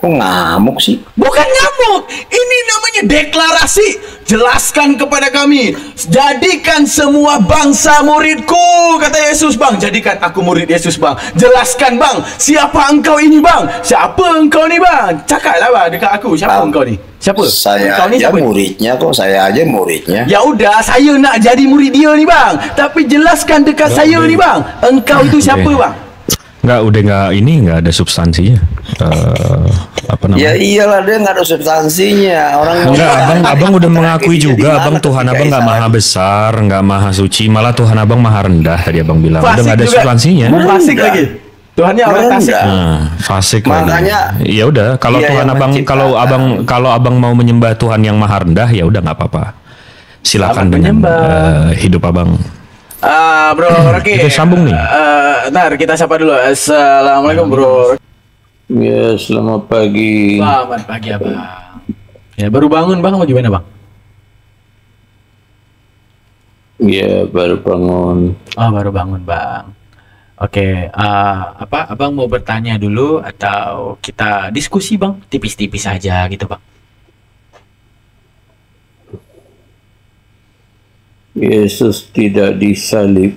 Kok ngamuk sih? Bukan ngamuk. Ini namanya deklarasi. Jelaskan kepada kami. Jadikan semua bangsa muridku, kata Yesus, Bang. Jadikan aku murid Yesus, Bang. Jelaskan, Bang. Siapa engkau ini, Bang? Siapa engkau ni, Bang? Cakaplah, Bang, dekat aku. Siapa engkau ni? Siapa? Saya engkau ni aja siapa? muridnya kok. Saya aja muridnya. Ya udah, saya nak jadi murid dia ni, Bang. Tapi jelaskan dekat saya ni, Bang. Engkau itu siapa, Bang? Nggak ada substansinya. Apa namanya? Ya iyalah, dia nggak ada substansinya. Abang udah mengakui juga, abang Tuhan abang nggak maha besar, nggak maha suci, malah Tuhan abang maha rendah tadi abang bilang. Udah nggak ada substansinya. Fasik lagi. Tuhannya orang fasik. Fasik. Makanya. Ya udah, kalau Tuhan abang, kalau abang mau menyembah Tuhan yang maha rendah, ya udah nggak apa-apa. Silakan dengan hidup abang. Bro Rocky. Kita sambung nih. Ntar kita sapa dulu. Assalamualaikum, Bro. Ya, selamat pagi. Selamat pagi, Abang. Ya, baru bangun, Bang. Mau gimana, Bang? Ya, baru bangun. Oh, baru bangun, Bang. Oke, apa Abang mau bertanya dulu atau kita diskusi, Bang? Tipis-tipis aja gitu, Bang. Yesus tidak disalib.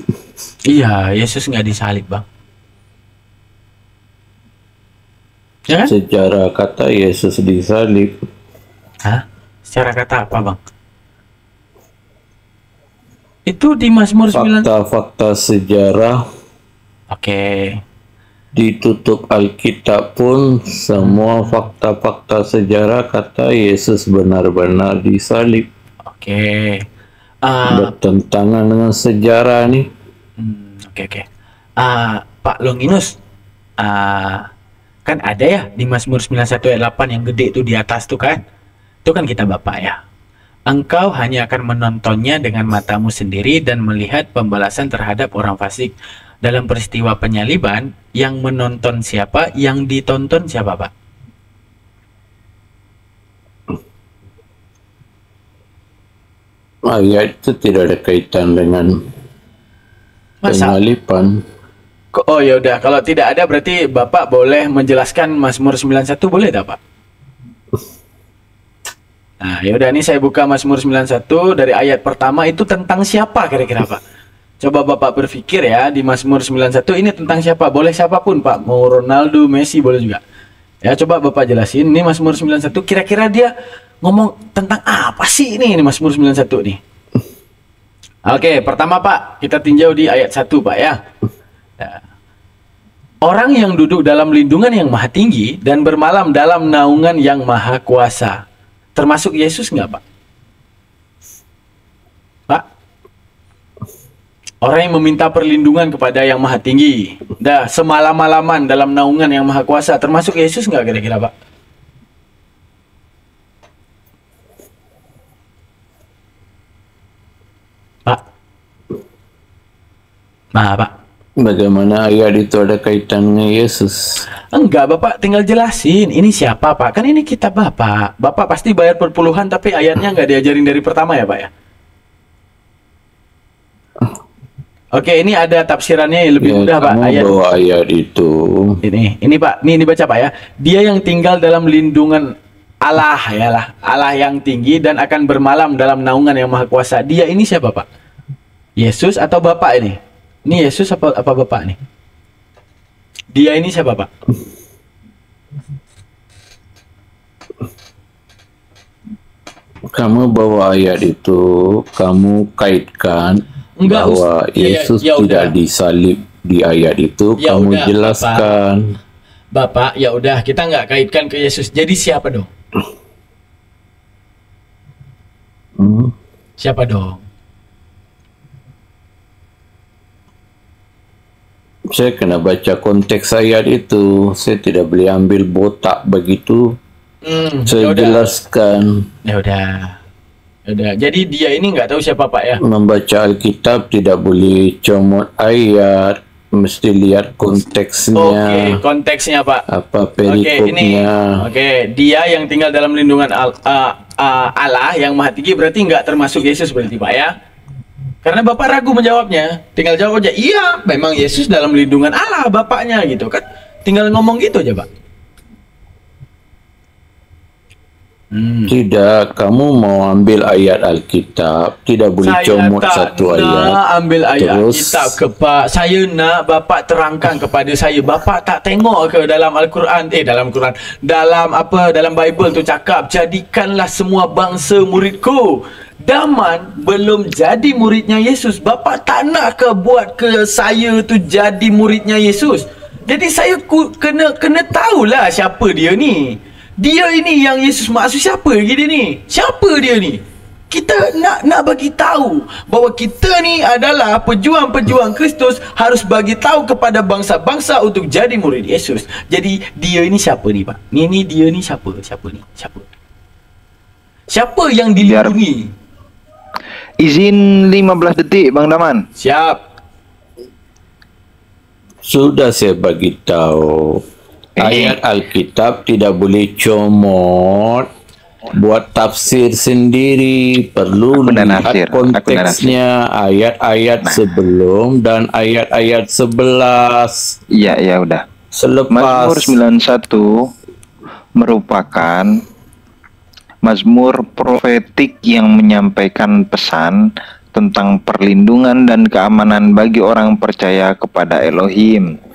Iya, Yesus nggak disalib, Bang. Ya kan? Secara kata Yesus disalib. Hah? Secara kata apa, Bang? Itu di Mazmur 9. Fakta-fakta sejarah. Oke. Ditutup Alkitab pun semua fakta-fakta sejarah kata Yesus benar-benar disalib. Oke. Bertentangan dengan sejarah nih. Oke. Pak Longinus, kan ada ya di Mazmur 91 ayat 8 yang gede tuh di atas tuh kan. Itu kan kita Bapak ya. Engkau hanya akan menontonnya dengan matamu sendiri dan melihat pembalasan terhadap orang fasik. Dalam peristiwa penyaliban, yang menonton siapa, yang ditonton siapa, Pak? Ayat itu tidak ada kaitan dengan penyaliban. Oh ya udah, kalau tidak ada berarti Bapak boleh menjelaskan Mazmur 91, boleh tak, Pak? Nah, ya udah, ini saya buka Mazmur 91 dari ayat pertama. Itu tentang siapa kira-kira, Pak? Coba Bapak berpikir ya, di Mazmur 91 ini tentang siapa? Boleh siapapun, Pak. Mau Ronaldo, Messi boleh juga. Ya, coba Bapak jelasin. Ini Mazmur 91 kira-kira dia ngomong tentang apa sih ini Mazmur 91 nih? Oke, pertama, Pak, kita tinjau di ayat 1, Pak ya. Nah, orang yang duduk dalam lindungan yang maha tinggi dan bermalam dalam naungan yang maha kuasa. Termasuk Yesus nggak, Pak? Pak? Orang yang meminta perlindungan kepada yang maha tinggi. Dah, semalam-malaman dalam naungan yang maha kuasa. Termasuk Yesus nggak kira-kira, Pak? Pak? Nah, Pak. Bagaimana ayat itu ada kaitannya Yesus? Enggak, Bapak tinggal jelasin. Ini siapa, Pak? Kan ini kitab Bapak. Bapak pasti bayar perpuluhan, tapi ayatnya nggak diajarin dari pertama ya, Pak ya? Oke, ini ada tafsirannya yang lebih mudah, Pak. Ayat itu. Ini Pak. Ini dibaca, Pak ya. Dia yang tinggal dalam lindungan Allah yalah, Allah yang tinggi dan akan bermalam dalam naungan yang maha kuasa. Dia ini siapa, Pak? Yesus atau Bapak ini? Ini Yesus apa Bapak nih? Dia ini siapa, Pak? Kamu bawa ayat itu, kamu kaitkan bahwa Yesus tidak disalib di ayat itu, kamu jelaskan. Bapak, ya udah, kita nggak kaitkan ke Yesus. Jadi siapa dong? Siapa dong? Saya kena baca konteks ayat itu. Saya tidak boleh ambil botak begitu. Saya jelaskan. Ya udah. Jadi dia ini nggak tahu siapa, Pak, ya? Membaca Alkitab tidak boleh comot ayat, mesti lihat konteksnya. Oke, konteksnya, Pak. Apa perikopnya? Oke, dia yang tinggal dalam lindungan Allah yang Maha Tinggi berarti nggak termasuk Yesus berarti, Pak, ya? Karena Bapak ragu menjawabnya, tinggal jawab aja, iya, memang Yesus dalam lindungan Allah Bapaknya gitu kan. Tinggal ngomong gitu aja, Pak. Tidak, kamu mau ambil ayat Alkitab, tidak boleh comot satu ayat. Ambil ayat Alkitab ke Pak. Saya nak Bapak terangkan kepada saya. Bapak tak tengok ke dalam Al-Quran, dalam Bible tu cakap, jadikanlah semua bangsa muridku. Daman belum jadi muridnya Yesus. Bapak tak nak ke buat ke saya tu jadi muridnya Yesus. Jadi saya kena tahulah siapa dia ni. Dia ini yang Yesus maksud siapa lagi dia ni? Siapa dia ni? Kita nak bagi tahu bahawa kita ni adalah pejuang-pejuang Kristus, harus bagi tahu kepada bangsa-bangsa untuk jadi murid Yesus. Jadi dia ini siapa ni, Pak? Ni dia ni siapa? Siapa ni? Siapa yang dilindungi? Izin 15 detik Bang Daman. Siap. Sudah saya bagi tahu. Ayat Alkitab tidak boleh comot, buat tafsir sendiri, perlu lihat konteksnya, ayat-ayat sebelum dan ayat-ayat 11. Iya, ya udah. Selepas Mazmur 91 merupakan mazmur profetik yang menyampaikan pesan tentang perlindungan dan keamanan bagi orang percaya kepada Elohim.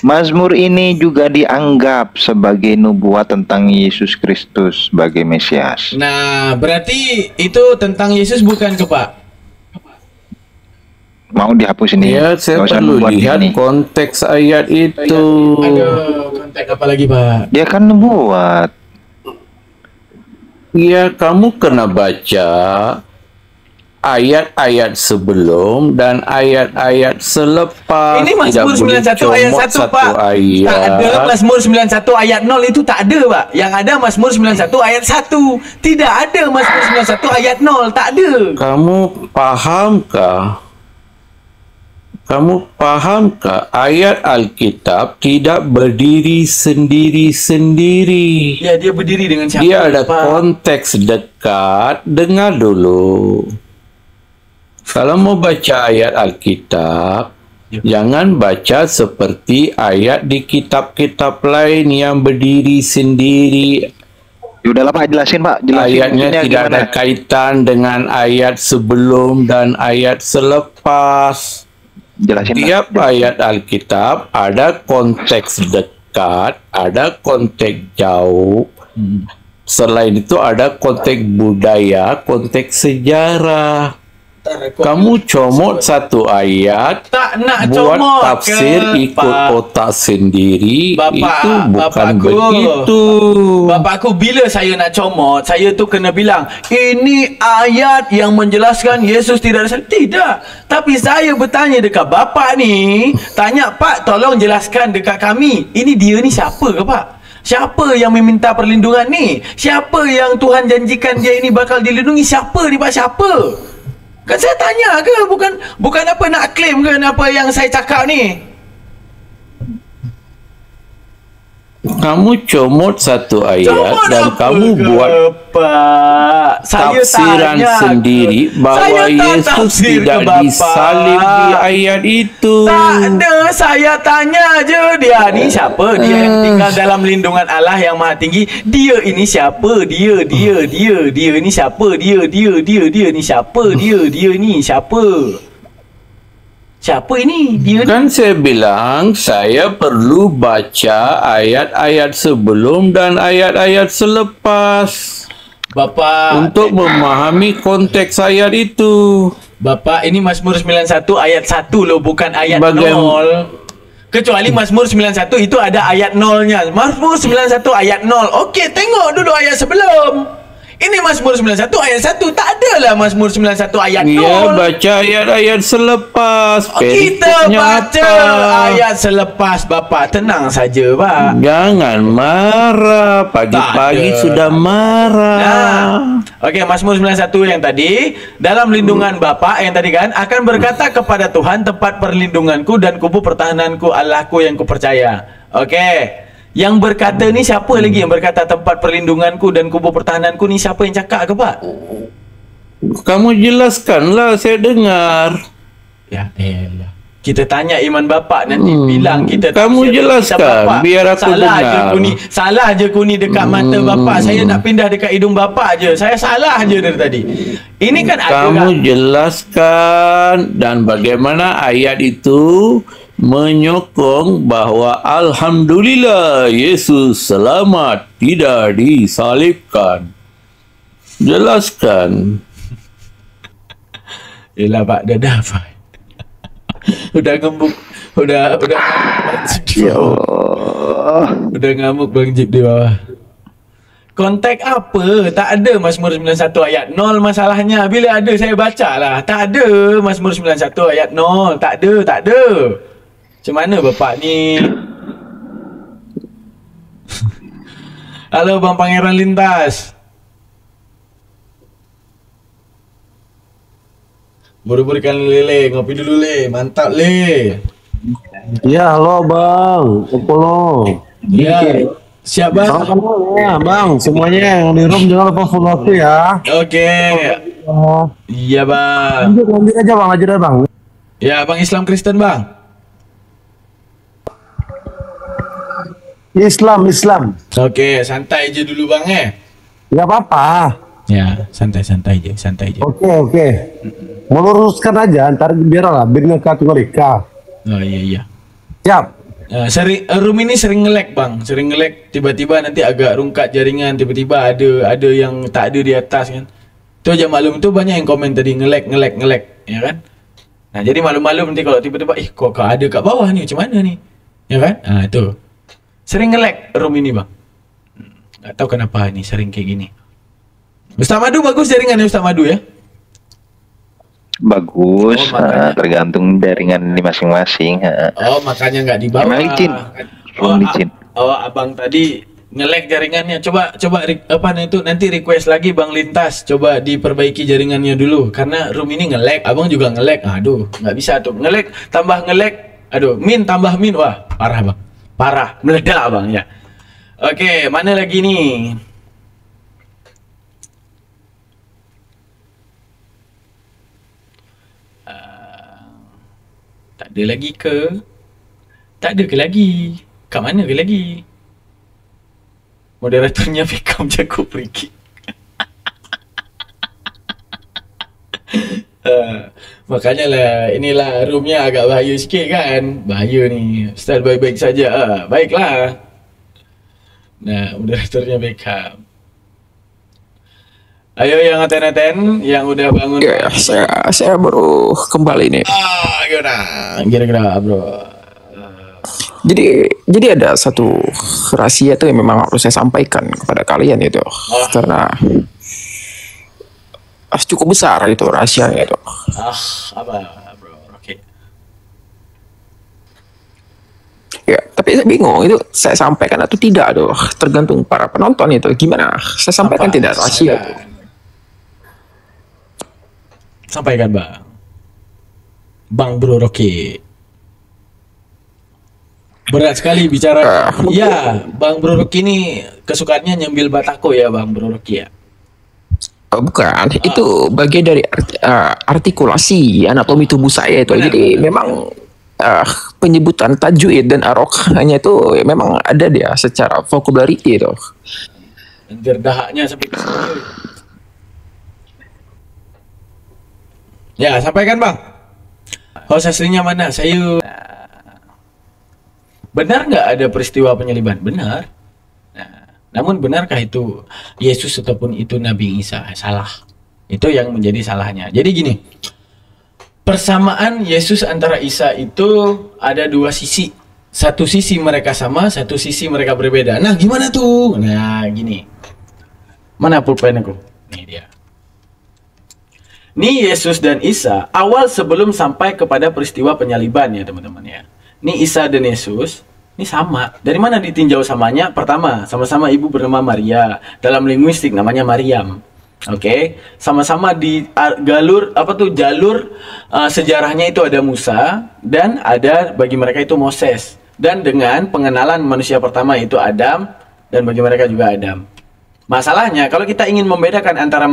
Mazmur ini juga dianggap sebagai nubuat tentang Yesus Kristus sebagai Mesias. Nah, berarti itu tentang Yesus bukan ke, Pak? Mau dihapus ini? Ya, saya perlu lihat konteks ayat itu. Ada konteks apa lagi, Pak? Dia kan nubuat. Ya, kamu kena baca ayat-ayat sebelum dan ayat-ayat selepas. Ini Mazmur 91 ayat 1, Pak. Tak ada Mazmur 91 ayat 0 itu tak ada, Pak. Yang ada Mazmur 91 ayat 1. Tidak ada Mazmur 91 ayat 0, tak ada. Kamu pahamkah ayat Alkitab tidak berdiri sendiri-sendiri? Ya, dia berdiri dengan siapa? Dia ada Pak? konteks dekat. Dengar dulu. Kalau mau baca ayat Alkitab, jangan baca seperti ayat di kitab-kitab lain yang berdiri sendiri. Udahlah Pak, jelasin Pak. Ayatnya tidak ada kaitan dengan ayat sebelum dan ayat selepas. Jelasin. Tiap ayat Alkitab ada konteks dekat, ada konteks jauh. Selain itu ada konteks budaya, konteks sejarah. Kamu comot satu ayat, tak nak buat comot tafsir ikut Pak. otak sendiri. Bapak, itu bukan bapakku, begitu. Bapakku, bila saya nak comot, saya tu kena bilang, ini ayat yang menjelaskan Yesus tidak ada salah. Tidak. Tapi saya bertanya dekat bapak ni, tanya, Pak, tolong jelaskan dekat kami, ini dia ni siapa ke, Pak? Siapa yang meminta perlindungan ni? Siapa yang Tuhan janjikan dia ini bakal dilindungi? Siapa ni, Pak? Siapa? Kan saya tanya ke? Bukan apa nak claim ke apa yang saya cakap ni? Kamu comot satu ayat Comot dan apa kamu ke, buat Pak? Saya tafsiran tanya sendiri ke- bahwa saya tak Yesus tafsir ke tidak Bapak. disalib di ayat itu. Tak ada, saya tanya je dia ni siapa? Dia yang tinggal dalam lindungan Allah yang Maha Tinggi. Dia ini siapa? Dia ni siapa? Dia ni siapa? Dia ni siapa? Siapa ini? Dia ni. Kan saya bilang saya perlu baca ayat-ayat sebelum dan ayat-ayat selepas Bapak, untuk memahami konteks ayat itu. Bapak, ini Mazmur 91 ayat 1 loh, bukan ayat Bagaimana- 0. Kecuali Mazmur 91 itu ada ayat 0-nya. Mazmur 91 ayat 0. Okey, tengok dulu ayat sebelum. Ini Mazmur 91 ayat 1. Tak adalah Mazmur 91 ayat 0. Ya, baca ayat-ayat selepas. Kita Perikopnya baca apa? ayat selepas, Bapak. Tenang saja, Pak. Jangan marah. Pagi-pagi Tak ada. sudah marah. Nah, okey, Mazmur 91 yang tadi, dalam lindungan Bapa yang tadi kan, akan berkata kepada Tuhan, tempat perlindunganku dan kubu pertahananku, Allahku yang kupercaya. Okey. Yang berkata ni siapa lagi yang berkata tempat perlindunganku dan kubu pertahananku ni, siapa yang cakap ke, Pak? Kamu jelaskanlah, saya dengar. Ya elah. Kita tanya iman Bapak nanti bilang kita Kamu tafsir jelaskan, kitab Bapak. biar aku salah dengar. Salah je kuni dekat mata Bapak. Saya nak pindah dekat hidung Bapak je. Saya salah je dari tadi. Ini kan Kamu jelaskan dan bagaimana ayat itu menyokong bahwa Alhamdulillah Yesus selamat tidak disalibkan. Jelaskan. Yelah Pak, dah Pak. Udah ngembuk. Udah Ya Allah. Udah ngamuk Bang Jip di bawah. Konteks apa? Tak ada Mazmur 91 ayat 0 masalahnya. Bila ada saya baca lah. Tak ada Mazmur 91 ayat 0. Tak ada. Macam mana Bapak ni? Halo Bang Pangeran Lintas. Buru-buru ikan lele, ngopi dulu le. Mantap le. Ya, halo Bang. Opolo. Ya. Siap Bang? Ya, Bang. Semuanya yang di room jangan lupa follow aku ya. Oke. Oh. Iya Bang. Lanjut aja Bang, lanjut aja Bang. Ya Bang, Islam Kristen Bang. Islam. Oke, santai je dulu Bang Gak apa-apa. Ya, santai je. Oke. Meluruskan aja, ntar biarlah, biar nggak mereka. Oh iya. Siap. Room ini sering nge-lag Bang, tiba-tiba nanti agak rungkat jaringan, tiba-tiba ada yang tak ada di atas kan. Tu aja maklum tu banyak yang komen tadi nge-lag, ya kan? Nah, jadi maklum nanti kalau tiba-tiba kok ada kat bawah ni, macam mana ni? Ya kan? Tu. Sering nge-lag room ini Bang. Tak tahu kenapa ni sering kayak gini. Ustaz Madu bagus jaringannya Ustaz Madu ya? Bagus, Oh, makanya. tergantung jaringan di masing-masing. Oh, makanya nggak dibawa. Emang licin. Oh, Licin. abang tadi nge-lag jaringannya. Coba nanti request lagi Bang Lintas. Coba diperbaiki jaringannya dulu karena room ini nge-lag. Abang juga nge-lag. Aduh, nggak bisa tuh. Nge-lag tambah nge-lag. Aduh, tambah min. Wah, parah Bang. Parah, meledak Bang ya. Oke, mana lagi nih? Tak ada lagi ke? Tak ada ke lagi? Kat mana ke lagi? Moderatornya Beckham Jacob Ricky. Makanya lah, inilah roomnya agak bahaya sikit kan. Bahaya ni. Style baik-baik saja. Baiklah. Nah, moderatornya Beckham. Ayo yang aten-aten, yang udah bangun. Ya, saya baru kembali nih. Kira-kira bro. Jadi ada satu rahasia tuh yang memang harus saya sampaikan kepada kalian itu, karena cukup besar itu rahasianya itu. Apa bro? Oke. Ya, tapi saya bingung itu saya sampaikan atau tidak tuh, tergantung para penonton itu gimana. Saya sampaikan tidak rahasia itu. Sampaikan Bang Bro Rocky. Berat sekali bicara. Ya, Bang Bro Rocky ini kesukaannya nyambil batako ya, Bang Bro Rocky ya. Bukan, itu bagian dari artikulasi anatomi tubuh saya itu. Jadi memang penyebutan tajwid dan arokahnya itu memang ada dia secara vocabulary itu. Anjir dahaknya sampai ke sini. Ya, sampaikan Bang. Host aslinya mana? Saya. Benar nggak ada peristiwa penyaliban? Benar. Nah, namun benarkah itu Yesus ataupun itu Nabi Isa? Salah. Itu yang menjadi salahnya. Jadi gini, persamaan Yesus antara Isa itu ada dua sisi. Satu sisi mereka sama, satu sisi mereka berbeda. Nah, gimana tuh? Nah, gini. Mana pulpen aku? Nih dia. Nih Yesus dan Isa awal sebelum sampai kepada peristiwa penyaliban ya teman-teman ya. Ini Isa dan Yesus, ini sama. Dari mana ditinjau samanya? Pertama, sama-sama ibu bernama Maria. Dalam linguistik namanya Maryam. Oke, sama-sama di jalur sejarahnya itu ada Musa dan ada bagi mereka itu Moses. Dan dengan pengenalan manusia pertama itu Adam dan bagi mereka juga Adam. Masalahnya kalau kita ingin membedakan antara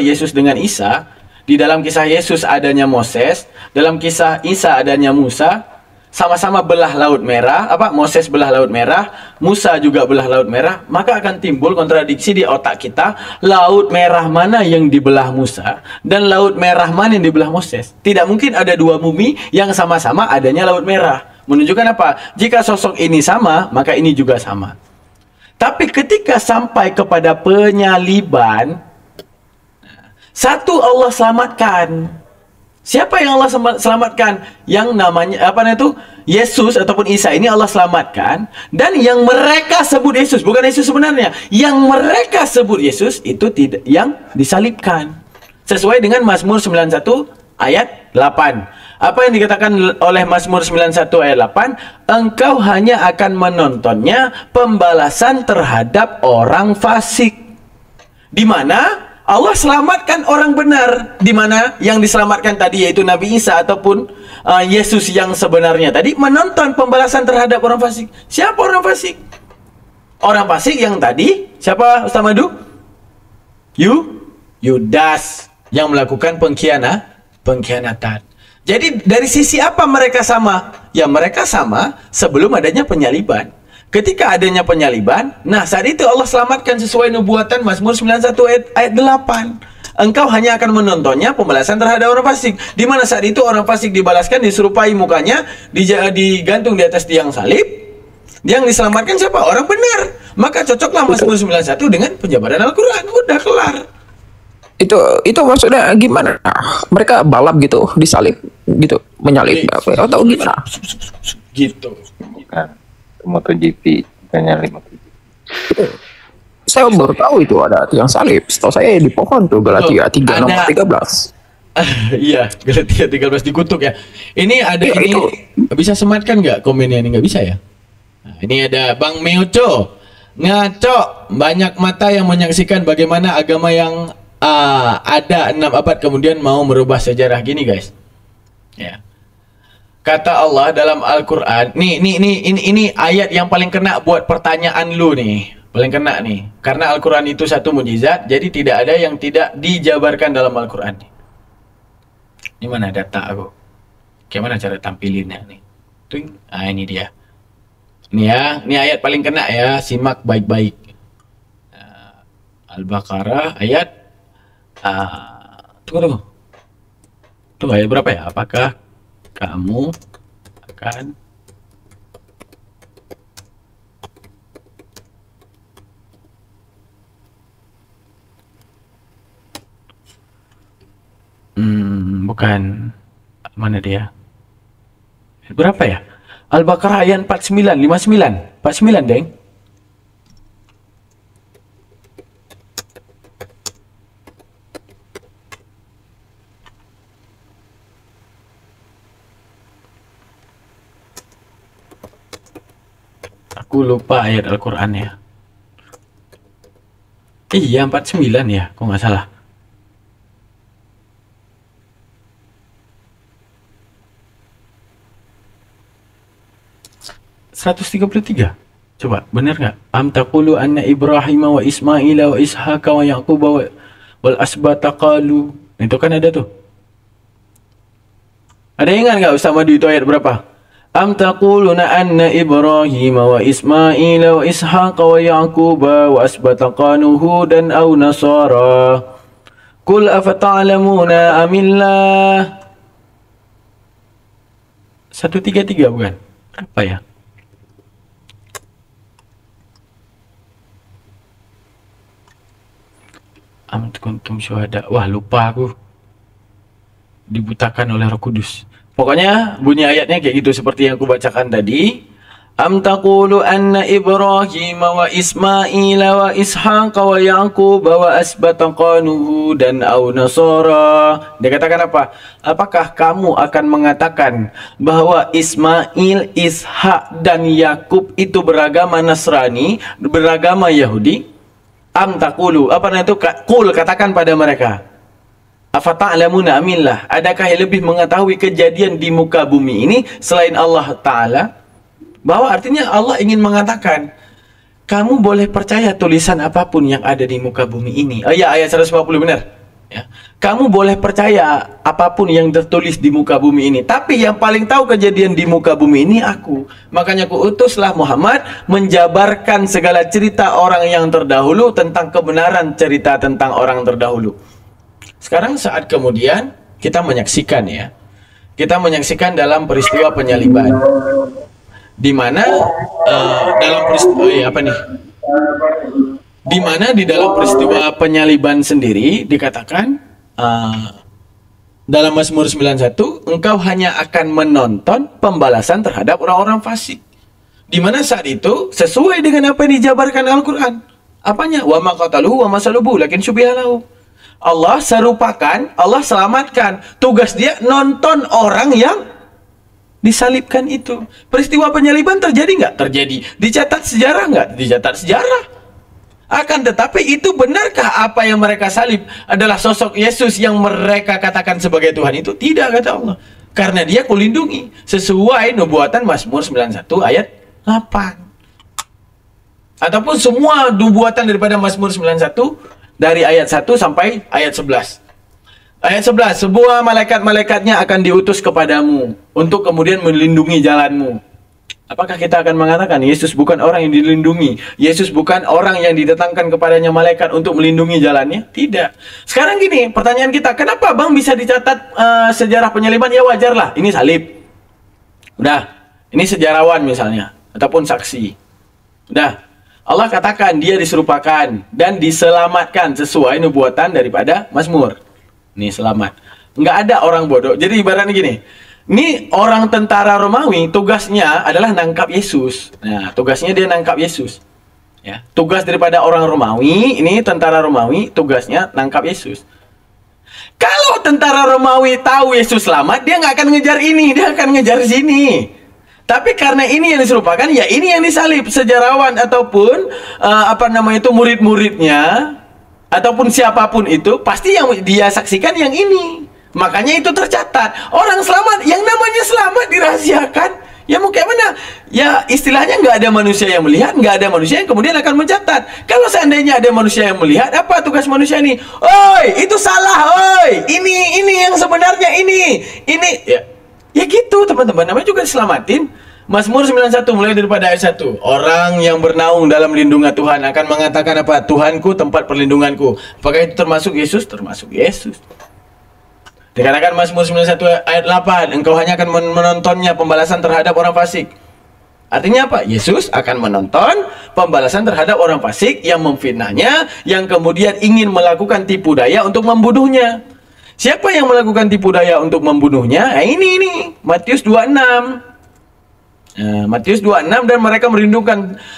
Yesus dengan Isa, di dalam kisah Yesus adanya Moses, dalam kisah Isa adanya Musa. Sama-sama belah laut merah, Moses belah laut merah, Musa juga belah laut merah, maka akan timbul kontradiksi di otak kita, laut merah mana yang dibelah Musa dan laut merah mana yang dibelah Moses. Tidak mungkin ada dua bumi yang sama-sama adanya laut merah. Menunjukkan apa? Jika sosok ini sama, maka ini juga sama. Tapi ketika sampai kepada penyaliban, satu Allah selamatkan. Siapa yang Allah selamatkan? Yang namanya Yesus ataupun Isa ini Allah selamatkan. Dan yang mereka sebut Yesus, bukan Yesus sebenarnya. Yang mereka sebut Yesus itu tidak yang disalibkan. Sesuai dengan Mazmur 91 ayat 8. Apa yang dikatakan oleh Mazmur 91 ayat 8? Engkau hanya akan menontonnya pembalasan terhadap orang fasik. Di mana Allah selamatkan orang benar, di mana yang diselamatkan tadi yaitu Nabi Isa ataupun Yesus yang sebenarnya tadi menonton pembalasan terhadap orang fasik. Siapa orang fasik? Orang fasik yang tadi siapa Ustaz Madu? Yudas yang melakukan pengkhianatan. Jadi dari sisi apa mereka sama? Ya mereka sama sebelum adanya penyaliban. Ketika adanya penyaliban, nah saat itu Allah selamatkan sesuai nubuatan Mazmur 91 ayat 8. Engkau hanya akan menontonnya pembalasan terhadap orang fasik. Di mana saat itu orang fasik dibalaskan, diserupai mukanya, digantung di atas tiang salib. Yang diselamatkan siapa? Orang benar. Maka cocoklah Mazmur 91 dengan penjabaran Al-Quran. Udah kelar. Itu maksudnya gimana? Mereka balap gitu, disalib gitu, menyalip atau gimana? Gitu. Bukan MotoGP, bukannya MotoGP. Saya baru tahu itu ada tiang salib. Setahu saya di pohon tuh Galatia 3 nomor 13. Iya, Galatia 13 dikutuk ya. Ini ada ya, ini itu. Bisa sematkan nggak komennya ini? Nggak bisa ya. Nah, ini ada Bang Meuco. Ngaco, banyak mata yang menyaksikan bagaimana agama yang ada 6 abad kemudian mau merubah sejarah gini guys. Ya. Kata Allah dalam Al-Quran, ini ayat yang paling kena buat pertanyaan lu nih. Paling kena nih. Karena Al-Quran itu satu mukjizat, jadi tidak ada yang tidak dijabarkan dalam Al-Quran. Ini mana data aku? Gimana cara tampilinnya nih? Tuing. Ini dia. Ini ya, ini ayat paling kena ya, simak baik-baik. Al-Baqarah ayat tunggu. Tuh ayat berapa ya? Apakah kamu akan bukan, mana dia? Berapa ya? Al-Baqarah ayat 49, 59, 49 deng. Aku lupa ayat Al-Quran ya. Iya 49 ya, kok nggak salah. 133. Coba, benar nggak? Am taqulu anna Ibrahim wa Ismaila wa Ishaqa wa Yaqub wal asbata qalu. Itu kan ada tuh. Ada ingat nggak Ustaz Madu itu ayat berapa? Am taquluna anna Ibrahim wa Ismaila wa Ishaqa wa Yaqub wa asbata qalu hudan aw nasara. Qul afata'lamuna amillah. 133 bukan? Apa ya? Am kuntum syuhada. Wah, lupa aku. Dibutakan oleh Roh Kudus. Pokoknya bunyi ayatnya kayak gitu seperti yang aku bacakan tadi. Am taqulu anna Ibrahim wa Ismaila wa Ishaqa wa Yaqub wa asbata qanuhu dan au nasara. Dia katakan apa? Apakah kamu akan mengatakan bahwa Ismail, Ishak dan Yakub itu beragama Nasrani, beragama Yahudi? Am taqulu, apa namanya itu? Qul, katakan pada mereka. Afata'lamuna amillah, adakah yang lebih mengetahui kejadian di muka bumi ini selain Allah Ta'ala? Bahwa artinya Allah ingin mengatakan, kamu boleh percaya tulisan apapun yang ada di muka bumi ini. Oh ya, ayat 150 benar. Ya. Kamu boleh percaya apapun yang tertulis di muka bumi ini, tapi yang paling tahu kejadian di muka bumi ini aku. Makanya aku utuslah Muhammad menjabarkan segala cerita orang yang terdahulu tentang kebenaran cerita tentang orang terdahulu. Sekarang saat kemudian kita menyaksikan ya, kita menyaksikan dalam peristiwa penyaliban, di mana dalam peristiwa apa nih? Di mana di dalam peristiwa penyaliban sendiri dikatakan dalam Mazmur 91, engkau hanya akan menonton pembalasan terhadap orang-orang fasik. Di mana saat itu sesuai dengan apa yang dijabarkan Al-Qur'an. Apanya? Wa ma qataluhu wa ma salubuhu lakin syubiha lahu. Allah serupakan, Allah selamatkan. Tugas dia nonton orang yang disalibkan itu. Peristiwa penyaliban terjadi nggak? Terjadi. Dicatat sejarah nggak? Dicatat sejarah. Akan tetapi itu benarkah apa yang mereka salib adalah sosok Yesus yang mereka katakan sebagai Tuhan itu? Tidak, kata Allah. Karena dia kulindungi sesuai nubuatan Mazmur 91 ayat 8. Ataupun semua nubuatan daripada Mazmur 91 dari ayat 1 sampai ayat 11. Ayat 11, sebuah malaikat-malaikatnya akan diutus kepadamu untuk kemudian melindungi jalanmu. Apakah kita akan mengatakan Yesus bukan orang yang dilindungi? Yesus bukan orang yang didatangkan kepadanya malaikat untuk melindungi jalannya? Tidak. Sekarang gini, pertanyaan kita, kenapa Bang bisa dicatat sejarah penyaliban? Ya wajarlah, ini salib. Udah, ini sejarawan misalnya, ataupun saksi. Udah, Allah katakan dia diserupakan dan diselamatkan sesuai nubuatan daripada Mazmur. Ini selamat. Nggak ada orang bodoh. Jadi ibaratnya gini, ini orang tentara Romawi tugasnya adalah nangkap Yesus. Nah, tugasnya dia nangkap Yesus. Ya, tugas daripada orang Romawi, ini tentara Romawi tugasnya nangkap Yesus. Kalau tentara Romawi tahu Yesus selamat, dia nggak akan ngejar ini, dia akan ngejar sini. Tapi karena ini yang diserupakan, ya ini yang disalib. Sejarawan ataupun murid-muridnya ataupun siapapun itu pasti yang dia saksikan yang ini. Makanya itu tercatat. Orang selamat, yang namanya selamat dirahasiakan. Ya mungkin mana? Ya istilahnya nggak ada manusia yang melihat, nggak ada manusia yang kemudian akan mencatat. Kalau seandainya ada manusia yang melihat, apa tugas manusia ini? Oi, itu salah, oi. Ini yang sebenarnya ini. Ya gitu teman-teman, namanya juga diselamatin. Mazmur 91 mulai daripada ayat 1. Orang yang bernaung dalam lindungan Tuhan akan mengatakan apa? Tuhanku tempat perlindunganku. Apakah itu termasuk Yesus? Termasuk Yesus. Dikatakan Mazmur 91 ayat 8, engkau hanya akan menontonnya pembalasan terhadap orang fasik. Artinya apa? Yesus akan menonton pembalasan terhadap orang fasik yang memfitnahnya, yang kemudian ingin melakukan tipu daya untuk membunuhnya. Siapa yang melakukan tipu daya untuk membunuhnya? Nah, ini Matius 26. Matius 26, dan mereka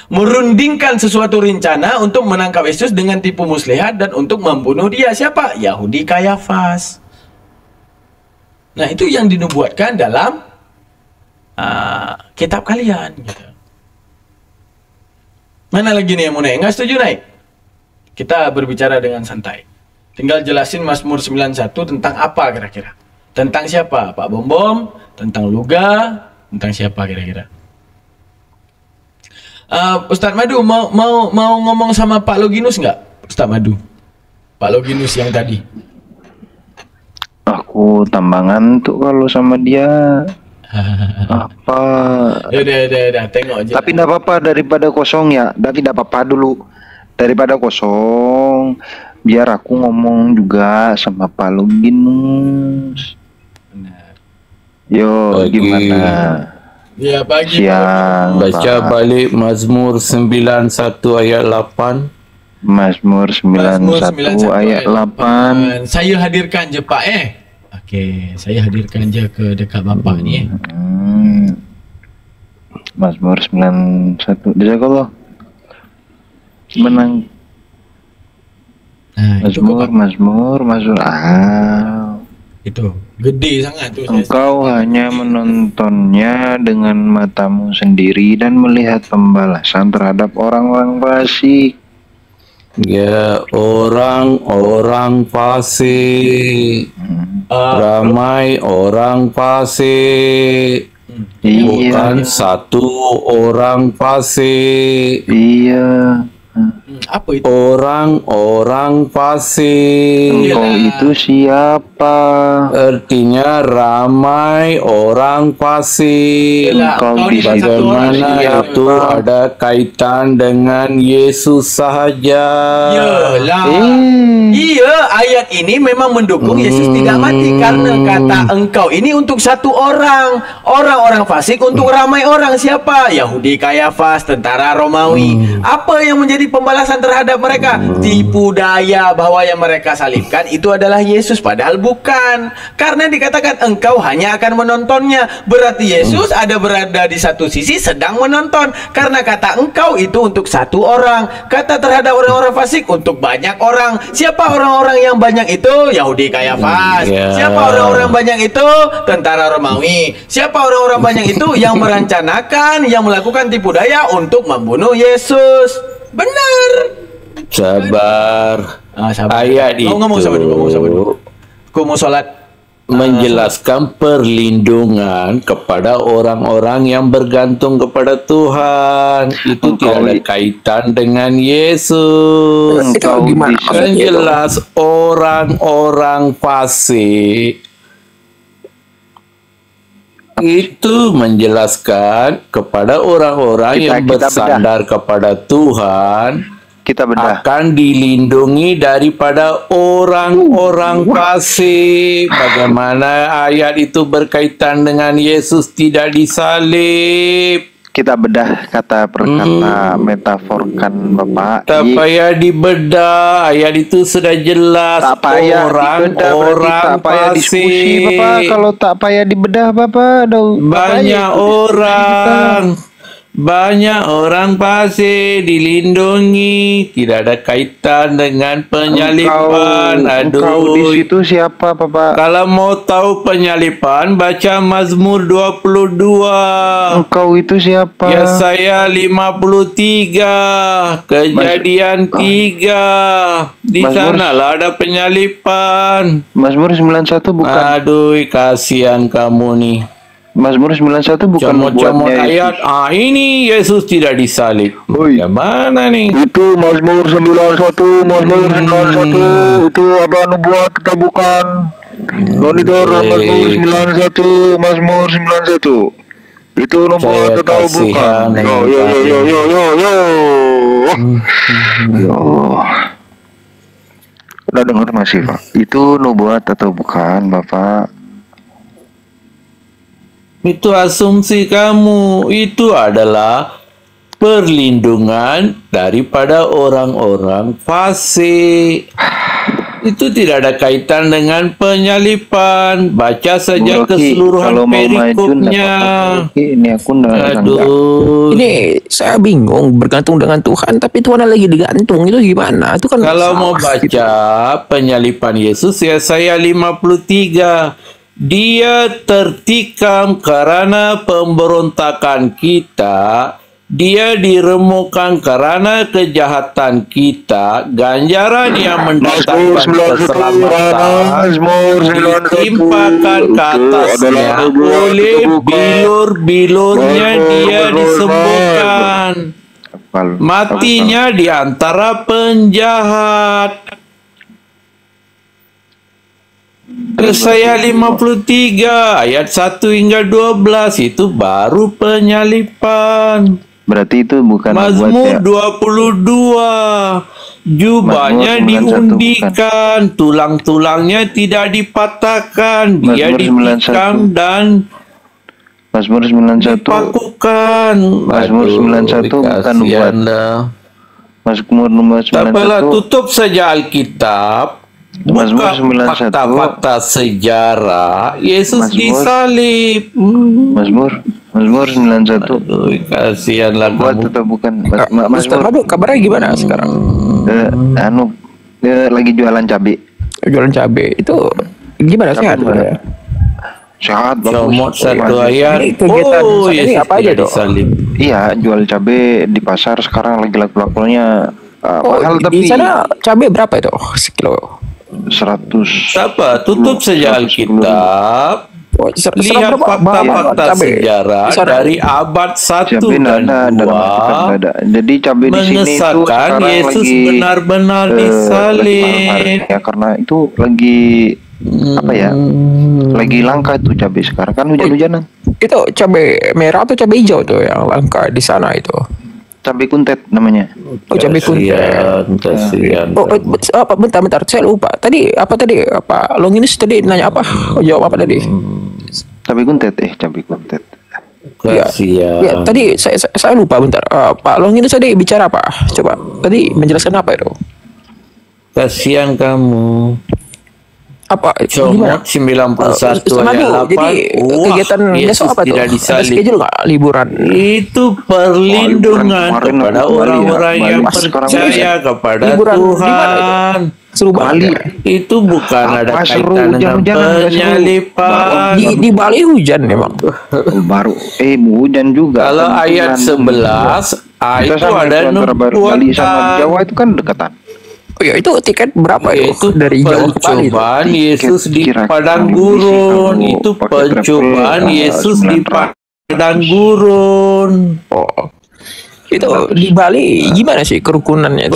merundingkan sesuatu rencana untuk menangkap Yesus dengan tipu muslihat dan untuk membunuh dia. Siapa? Yahudi Kayafas. Nah, itu yang dinubuatkan dalam kitab kalian. Gitu. Mana lagi nih yang mau naik? Nggak setuju naik? Kita berbicara dengan santai. Tinggal jelasin Mazmur 91 tentang apa kira-kira? Tentang siapa? Pak Bom Bom? Tentang Luga? Tentang siapa kira-kira? Ustadz Madu mau ngomong sama Pak Loginus nggak? Ustadz Madu, Pak Loginus yang tadi. Aku tambangan tuh kalau sama dia. Apa? Udah, tengok aja. Tapi enggak apa-apa daripada kosong ya. Tapi enggak apa-apa dulu. Daripada kosong, biar aku ngomong juga sama Pak Loginus. Benar. Yo, Pagi. gimana? Ya, pagi. Siang. Baca Pak. balik Mazmur 91 ayat 8. Mazmur 91 ayat 8. Saya hadirkan je Pak Okey, saya hadirkan je ke dekat Bapak ni Mazmur 91. Jazakallah. Menang. Mazmur. Itu gede sangat tu. Engkau hanya menontonnya dengan matamu sendiri dan melihat pembalasan terhadap orang-orang fasik. Ya, orang-orang fasik. Ramai orang fasik. Bukan satu orang fasik. Iya. Apa itu? Orang-orang fasik. Engkau itu siapa? Artinya ramai orang fasik. Engkau Bagaimana itu ada kaitan dengan Yesus sahaja? Yalah. Iya, ayat ini memang mendukung Yesus tidak mati karena kata engkau ini untuk satu orang. Orang-orang fasik untuk ramai orang. Siapa? Yahudi Kayafas, tentara Romawi. Apa yang menjadi pembalasan terhadap mereka? Tipu daya bahwa yang mereka salibkan itu adalah Yesus, padahal bukan. Karena dikatakan engkau hanya akan menontonnya. Berarti Yesus ada berada di satu sisi sedang menonton. Karena kata engkau itu untuk satu orang. Kata terhadap orang-orang fasik untuk banyak orang. Siapa orang-orang yang banyak itu? Yahudi Kayafas. Siapa orang-orang banyak itu? Tentara Romawi. Siapa orang-orang banyak itu? Yang merencanakan, yang melakukan tipu daya untuk membunuh Yesus. Benar. Sabar. Sabar. Ayat itu ngomong sabar dulu. Aku mau sholat. Menjelaskan perlindungan kepada orang-orang yang bergantung kepada Tuhan. Itu tidak ada kaitan dengan Yesus. Itu gimana? Kan jelas orang-orang fasik itu menjelaskan kepada orang-orang yang bersandar kepada Tuhan akan dilindungi daripada orang-orang fasik. Bagaimana ayat itu berkaitan dengan Yesus tidak disalib? Kita bedah kata per kata, metaforkan Bapak. Tak payah dibedah, ayat itu sudah jelas. Tak payah orang-orang tak payah diskusi Bapak. Kalau tak payah dibedah Bapak, banyak orang fasik dilindungi, tidak ada kaitan dengan penyalipan. Engkau di situ siapa Bapak? Kalau mau tahu penyalipan, baca Mazmur 22. Engkau itu siapa? Yesaya 53, Kejadian 3. Di sanalah ada penyalipan. Mazmur 91 bukan? Aduh, kasihan kamu nih. Mazmur 91 bukan comot-comot ayat. Ini Yesus tidak disalib. Bagaimana nih? Itu Mazmur 91, itu ada nubuat atau bukan? Monitor Mazmur 91. Itu nubuat atau bukan? Udah dengar masih Pak? Itu nubuat atau bukan Bapak? Itu asumsi kamu. Itu adalah perlindungan daripada orang-orang fasik. Itu tidak ada kaitan dengan penyalipan. Baca saja keseluruhan perikopnya. Ini aku Ini saya bingung, bergantung dengan Tuhan tapi Tuhan lagi digantung, itu gimana? Itu kan kalau mau baca penyalipan Yesus, Yesaya 53. Dia tertikam karena pemberontakan kita, dia diremukkan karena kejahatan kita, ganjaran yang mendatangkan keselamatan ditimpakan ke atasnya, oleh bilur-bilurnya dia disembuhkan. Matinya di antara penjahat. Yesaya 53 ayat 1 hingga 12 itu baru penyalipan. Berarti itu bukan Mazmur 22 jubahnya diundikan, tulang-tulangnya tidak dipatahkan, dia ditikam dan Mazmur 91 dipakukan. Mazmur 91 bukan buat Mazmur 91. Apalah, tutup saja Alkitab. Buka fakta-fakta sejarah Yesus disalib. Mazmur 91. Aduh, kasihanlah buat kamu. atau bukan Ustaz Madu kabarnya gimana sekarang? Lagi jualan cabai. Jualan cabai itu gimana, sehat? Sehat, Comot satu ayat. Kegiatan Yesus apa aja dong? disalib. Iya, jual cabai di pasar sekarang lagi laku-lakunya mahal, tapi di sana cabai berapa itu sekilo? 100. Apa? Tutup saja Alkitab. Lihat fakta-fakta sejarah dari abad 1 dan 2. Jadi cabai di sini itu sekarang Yesus lagi benar-benar disalib. Ya, karena itu lagi apa ya? Lagi langka itu cabai sekarang, kan hujan-hujanan. Itu cabai merah atau cabai hijau tuh yang langka di sana itu? Cabai kuntet namanya. Oh, cabai kuntet. Kasihan. Oh, apa, bentar, saya lupa. Tadi Pak Longinus tadi nanya apa? Oh, jawab apa tadi? Cabai kuntet, cabai kuntet. Kasihan. Ya, tadi saya lupa, bentar. Pak Longinus tadi bicara apa? Coba. Tadi menjelaskan apa itu? Kasihan kamu. Apa? Comot 91 ayat 8. Jadi kegiatan besok apa tuh? Ada schedule nggak liburan? Itu perlindungan kepada orang-orang yang percaya kepada Tuhan. Seru Bali. Itu bukan ada kaitan dengan penyalipan. Di Bali hujan memang. Baru hujan juga. Kalau ayat 11 itu ada Bali sama Jawa itu kan dekatan. Oh ya, itu tiket berapa itu dari Jawa ke Bali? Percobaan Yesus di padang gurun. Itu percobaan Yesus di padang gurun. Oh, itu di Bali gimana sih kerukunannya?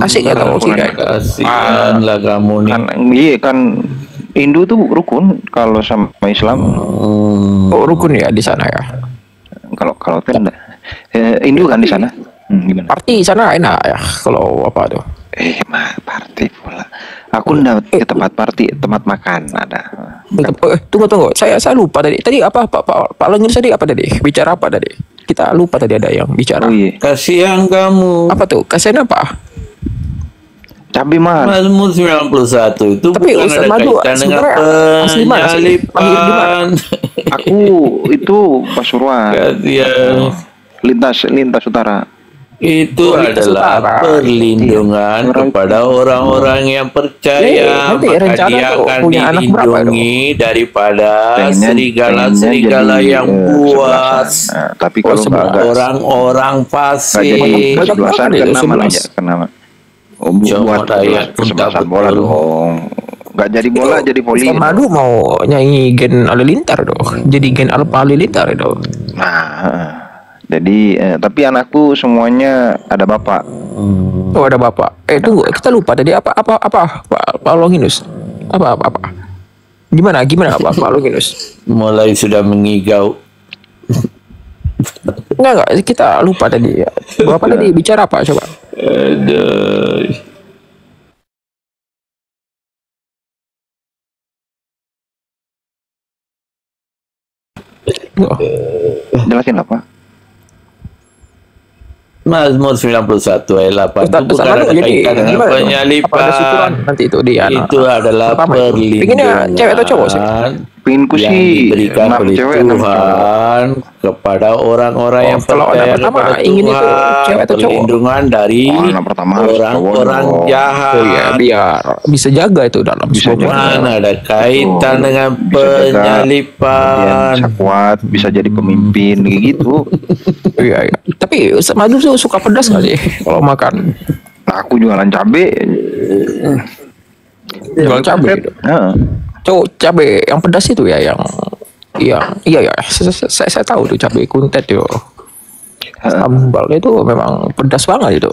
Asik atau tidak? Kasihanlah kamu nih. Iya kan, Hindu tuh rukun kalau sama Islam. Oh, rukun ya di sana ya. Kalau kan Hindu kan di sana. Gimana? Party sana enak ya kalau apa tuh? Party pula. Aku dapat ke tempat party, tempat makan ada. Tunggu. Saya lupa tadi. Tadi apa Pak Lengen tadi apa tadi? Bicara apa tadi? Kita lupa tadi ada yang bicara. Oh iya. Kasihan kamu. Apa tuh? Kasihan apa? Cabai mahal. Mazmur 91 itu tapi bukan ada kaitan dengan penyalipan. Aku itu Pasuruan. Kasihan. Lintas utara. Itu adalah perlindungan kepada orang-orang yang percaya, maka dia akan dilindungi daripada serigala-serigala yang buas. Tapi kalau orang-orang fasik, buat kesebelasan bola dong. Nggak jadi bola, jadi poli. Madu mau nyanyi Gen Halilintar dong. Jadi Gen Alpa Halilintar dong. Jadi tapi anakku semuanya ada bapak. Oh, ada bapak. Tunggu, kita lupa tadi apa Pak Longinus. Apa. Gimana Pak Longinus? Mulai sudah mengigau. Enggak, kita lupa tadi. Bapak tadi bicara apa coba? Aduh. Jelasin apa? Mazmur 91 ayat 8 itu bukan ada kaitan dengan penyalipan. Nanti itu dia. Itu adalah perlindungan. Cewek atau cowok sih? Pinginku yang sih diberikan oleh Tuhan kepada orang-orang yang percaya kepada Tuhan, perlindungan dari orang-orang jahat. Oh ya, biar bisa jaga itu dalam mana ada kaitan dengan penyalipan. Bisa kuat, bisa jadi pemimpin gitu. Iya. Tapi Madu tuh suka pedas nggak sih kalau makan? Aku jualan cabe. Jual cabe. Cowok cabai yang pedas itu ya, yang iya saya tahu tuh cabai kuntet yo. Sambal itu memang pedas banget itu.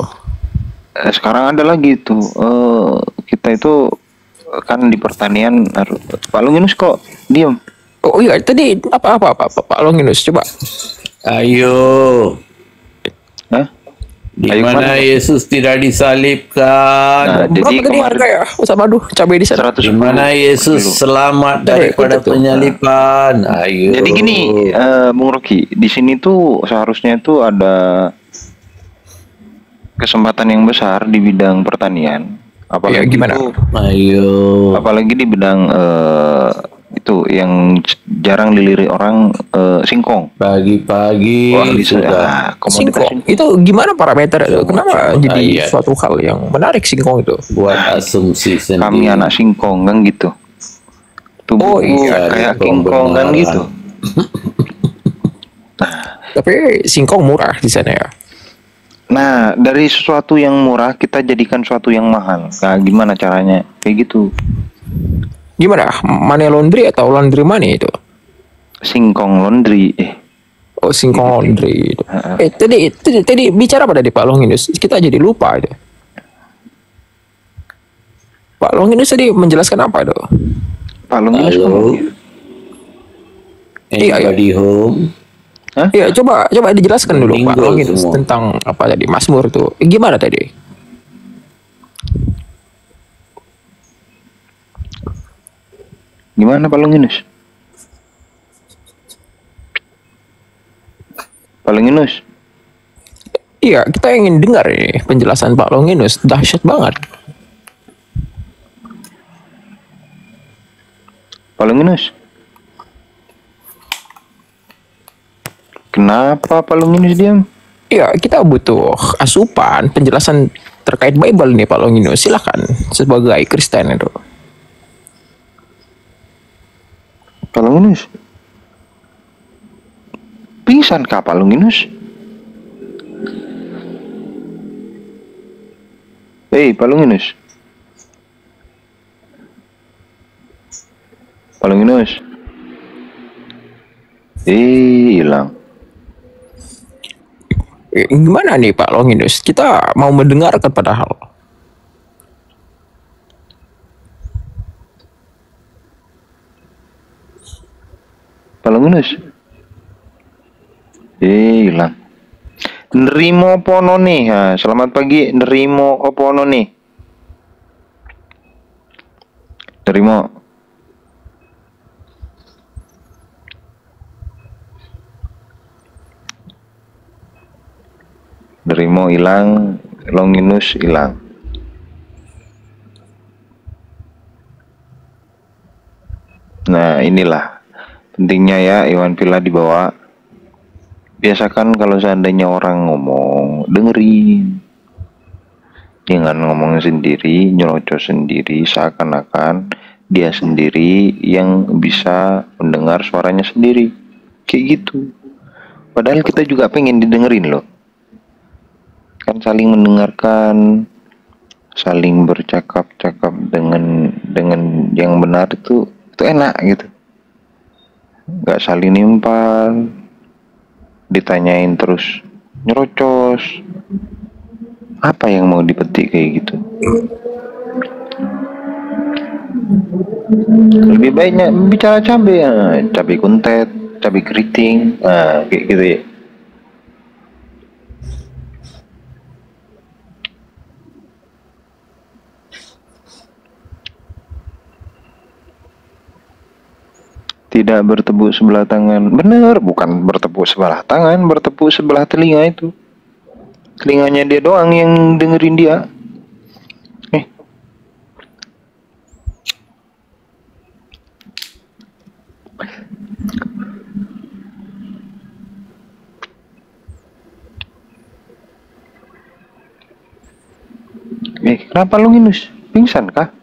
Sekarang ada lagi tuh, kita itu kan di pertanian. Pak Longinus kok diem? Oh iya, tadi apa Pak Longinus, coba. Ayo. Hah? Di Ayo mana kemana? Yesus tidak disalibkan? Nah, jadi Berapa tadi harga ya? Sama aduh, cabai di sana. 110 Di mana Yesus kilo. selamat daripada itu tuh. penyaliban? Ayo. Jadi gini, Bung Rocky, di sini tuh seharusnya tuh ada kesempatan yang besar di bidang pertanian. Ya, Apalagi gimana? itu, Ayo. apalagi di bidang itu yang jarang dilirik orang, singkong. Pagi-pagi Wah, bisa sudah komoditas Singkong itu gimana parameter itu? Kenapa Coba jadi ayat. suatu hal yang menarik singkong itu? buat asumsi sendiri. Kami anak singkong kan gitu. Tubuhku Oh, iya, kayak ada kingkong kan pembenaran. gitu. Tapi singkong murah di sana ya. Nah, dari sesuatu yang murah kita jadikan sesuatu yang mahal. Nah, gimana caranya? Kayak gitu. Gimana? Money laundry atau laundry money itu? Singkong laundry. Oh, singkong laundry itu. Tadi bicara apa tadi Pak Longinus? Kita jadi lupa itu. Pak Longinus tadi menjelaskan apa itu? Pak Longinus Halo. ngomong. Iya, Anybody home? Iya, coba dijelaskan dulu Pak Meninggal Longinus semua. tentang apa tadi Mazmur itu. Gimana tadi? Gimana Pak Longinus? Pak Longinus? Iya, kita ingin dengar ini penjelasan Pak Longinus. Dahsyat banget. Pak Longinus? Kenapa Pak Longinus diam? Iya, kita butuh asupan penjelasan terkait Bible nih Pak Longinus. Silakan sebagai Kristen itu. Pak Longinus? Pingsan kah Pak Longinus? Hei Pak Longinus? Pak Longinus? Hilang. Gimana nih Pak Longinus? Kita mau mendengarkan padahal. Pak Longinus? Hilang. Nerimo pono nih. Nah, selamat pagi. Nerimo opono nih. Nerimo. Nerimo hilang. Longinus hilang. Nah, inilah pentingnya ya Iwan Villa dibawa. Biasakan kalau seandainya orang ngomong, dengerin. Jangan ngomong sendiri, nyerocos sendiri, seakan-akan dia sendiri yang bisa mendengar suaranya sendiri. Kayak gitu. Padahal kita juga pengen didengerin loh. Kan saling mendengarkan, saling bercakap-cakap dengan yang benar itu enak gitu. Nggak saling nimpal, ditanyain terus nyerocos. Apa yang mau dipetik kayak gitu? Lebih baiknya bicara cabai, cabai kuntet, cabai keriting, kayak gitu ya. Tidak bertepuk sebelah tangan. Bener, bukan bertepuk sebelah tangan, bertepuk sebelah telinga itu. Telinganya dia doang yang dengerin dia. Kenapa Longinus? Pingsan kah?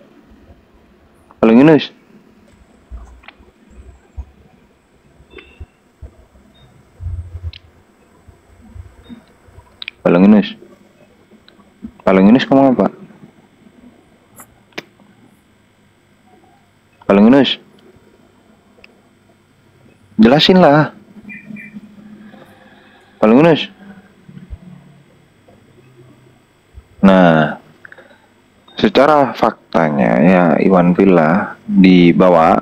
Longinus? Longinus? Pak Longinus ngomong apa? Pak Longinus? Jelasin lah. Pak Longinus? Nah, secara faktanya ya Iwan Villa dibawa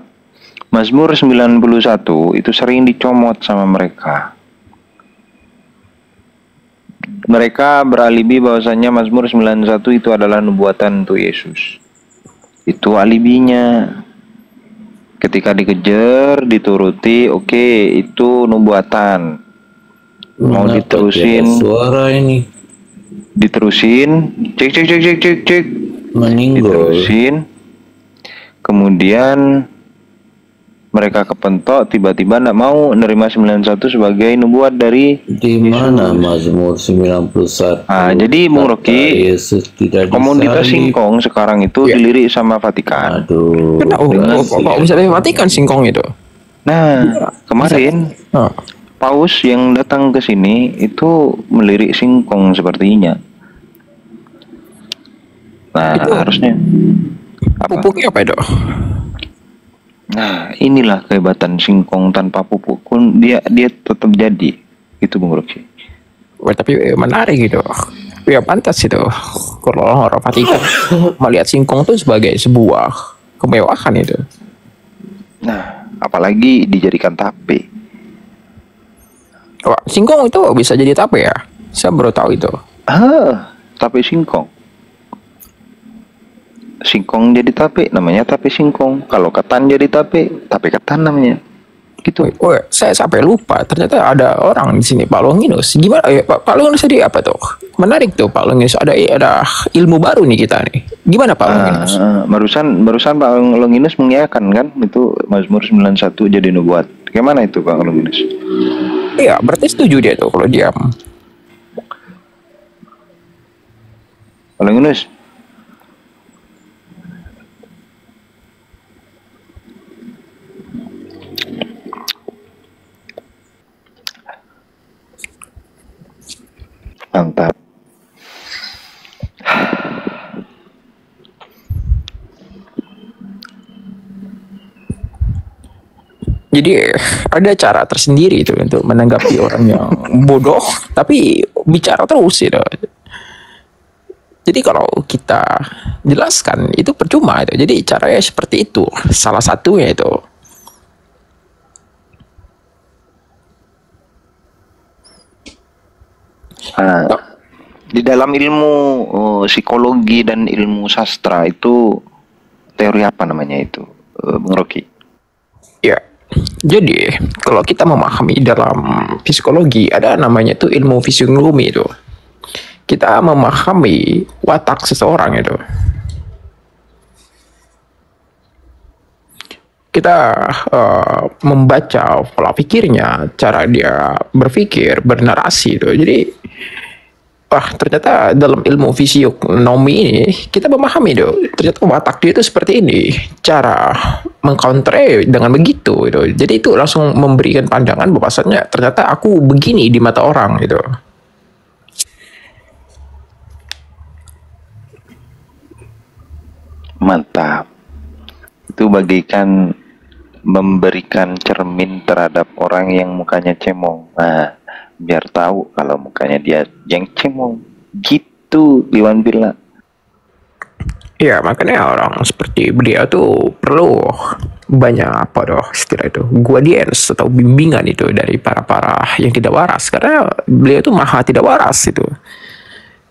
Mazmur 91 itu sering dicomot sama mereka. Mereka beralibi bahwasanya Mazmur 91 itu adalah nubuatan untuk Yesus. Itu alibinya. Ketika dikejar, dituruti, oke, itu nubuatan. Mau diterusin suara ini. Diterusin, cek. Meninggal. Diterusin. Kemudian mereka kepentok, tiba-tiba tidak mau nerima 91 sebagai nubuat dari di mana Mazmur 91. Nah, jadi Bung Rocky, komunitas singkong sekarang itu dilirik sama Vatikan. Aduh. Kok bisa dari Vatikan singkong itu? Nah, kemarin Paus yang datang ke sini itu melirik singkong sepertinya. Nah, itu harusnya pupuknya apa itu? Nah, inilah kehebatan singkong tanpa pupuk pun dia tetap jadi. Itu Bung Rocky. Tapi menarik gitu. Ya pantas itu. Kalau orang Vatikan melihat singkong itu sebagai sebuah kemewahan itu. Nah, apalagi dijadikan tape. Wah, singkong itu bisa jadi tape ya? Saya baru tahu itu. Tape singkong. Singkong jadi tape, namanya tape singkong. Kalau ketan jadi tape ketan namanya. Gitu. Oh, saya sampai lupa. Ternyata ada orang di sini, Pak Longinus. Gimana? Pak Longinus tadi apa tuh? Menarik tuh Pak Longinus. Ada ilmu baru nih kita nih. Gimana Pak Longinus? Barusan Pak Longinus mengiyakan kan itu Mazmur 91 jadi nubuat. Gimana itu Pak Longinus? Iya, berarti setuju dia tuh kalau diam. Pak Longinus. Mantap. Jadi ada cara tersendiri itu untuk menanggapi orang yang bodoh, tapi bicara terus gitu. Jadi kalau kita jelaskan itu percuma itu. Jadi caranya seperti itu. Salah satunya itu. Di dalam ilmu psikologi dan ilmu sastra itu teori apa namanya itu, Bung Rocky? Ya, jadi kalau kita memahami dalam psikologi ada namanya itu ilmu fisiognomi itu. Kita memahami watak seseorang itu. Kita membaca pola pikirnya, cara dia berpikir, bernarasi itu. Jadi ternyata dalam ilmu fisionomi ini kita memahami itu. Ternyata watak dia itu seperti ini. Cara mengcounter dengan begitu itu. Jadi itu langsung memberikan pandangan bahwasannya ternyata aku begini di mata orang gitu. Mantap. Itu bagaikan memberikan cermin terhadap orang yang mukanya cemong. Nah, biar tahu kalau mukanya dia yang cemong. Gitu, Iwan Villa. Ya, makanya orang seperti beliau tuh perlu banyak istilah itu, guardians atau bimbingan itu dari para yang tidak waras. Karena beliau itu maha tidak waras itu.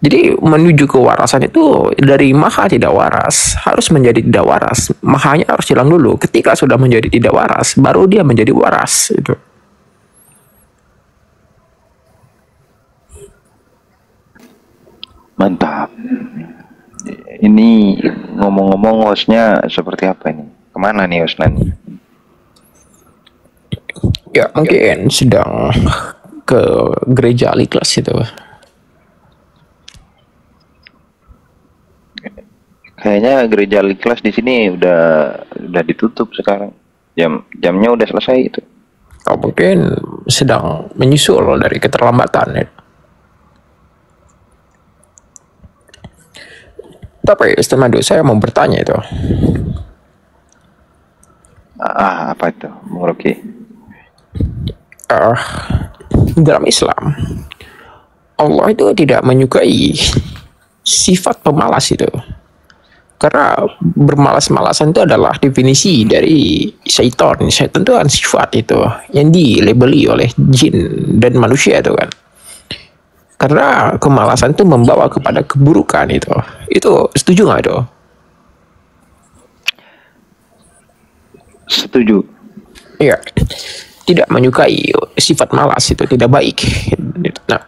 Jadi menuju kewarasan itu dari maha tidak waras harus menjadi tidak waras. Mahanya harus hilang dulu. Ketika sudah menjadi tidak waras, baru dia menjadi waras itu. Mantap. Ini ngomong-ngomong hostnya seperti apa ini? Kemana nih host nanti? Ya mungkin sedang ke gereja Al-Ikhlas itu. Kayaknya gereja Al-Ikhlas di sini udah ditutup sekarang. Jamnya udah selesai itu. Oh, mungkin sedang menyusul dari keterlambatan. Tapi Ustaz Madu, saya mau bertanya itu. Apa itu, Bung Rocky? Dalam Islam, Allah itu tidak menyukai sifat pemalas itu. Karena bermalas-malasan itu adalah definisi dari syaitan. Syaitan itu kan sifat itu yang dilabeli oleh jin dan manusia itu kan. Karena kemalasan itu membawa kepada keburukan itu. Itu setuju nggak itu? Setuju. Iya. Tidak menyukai sifat malas itu tidak baik. Nah,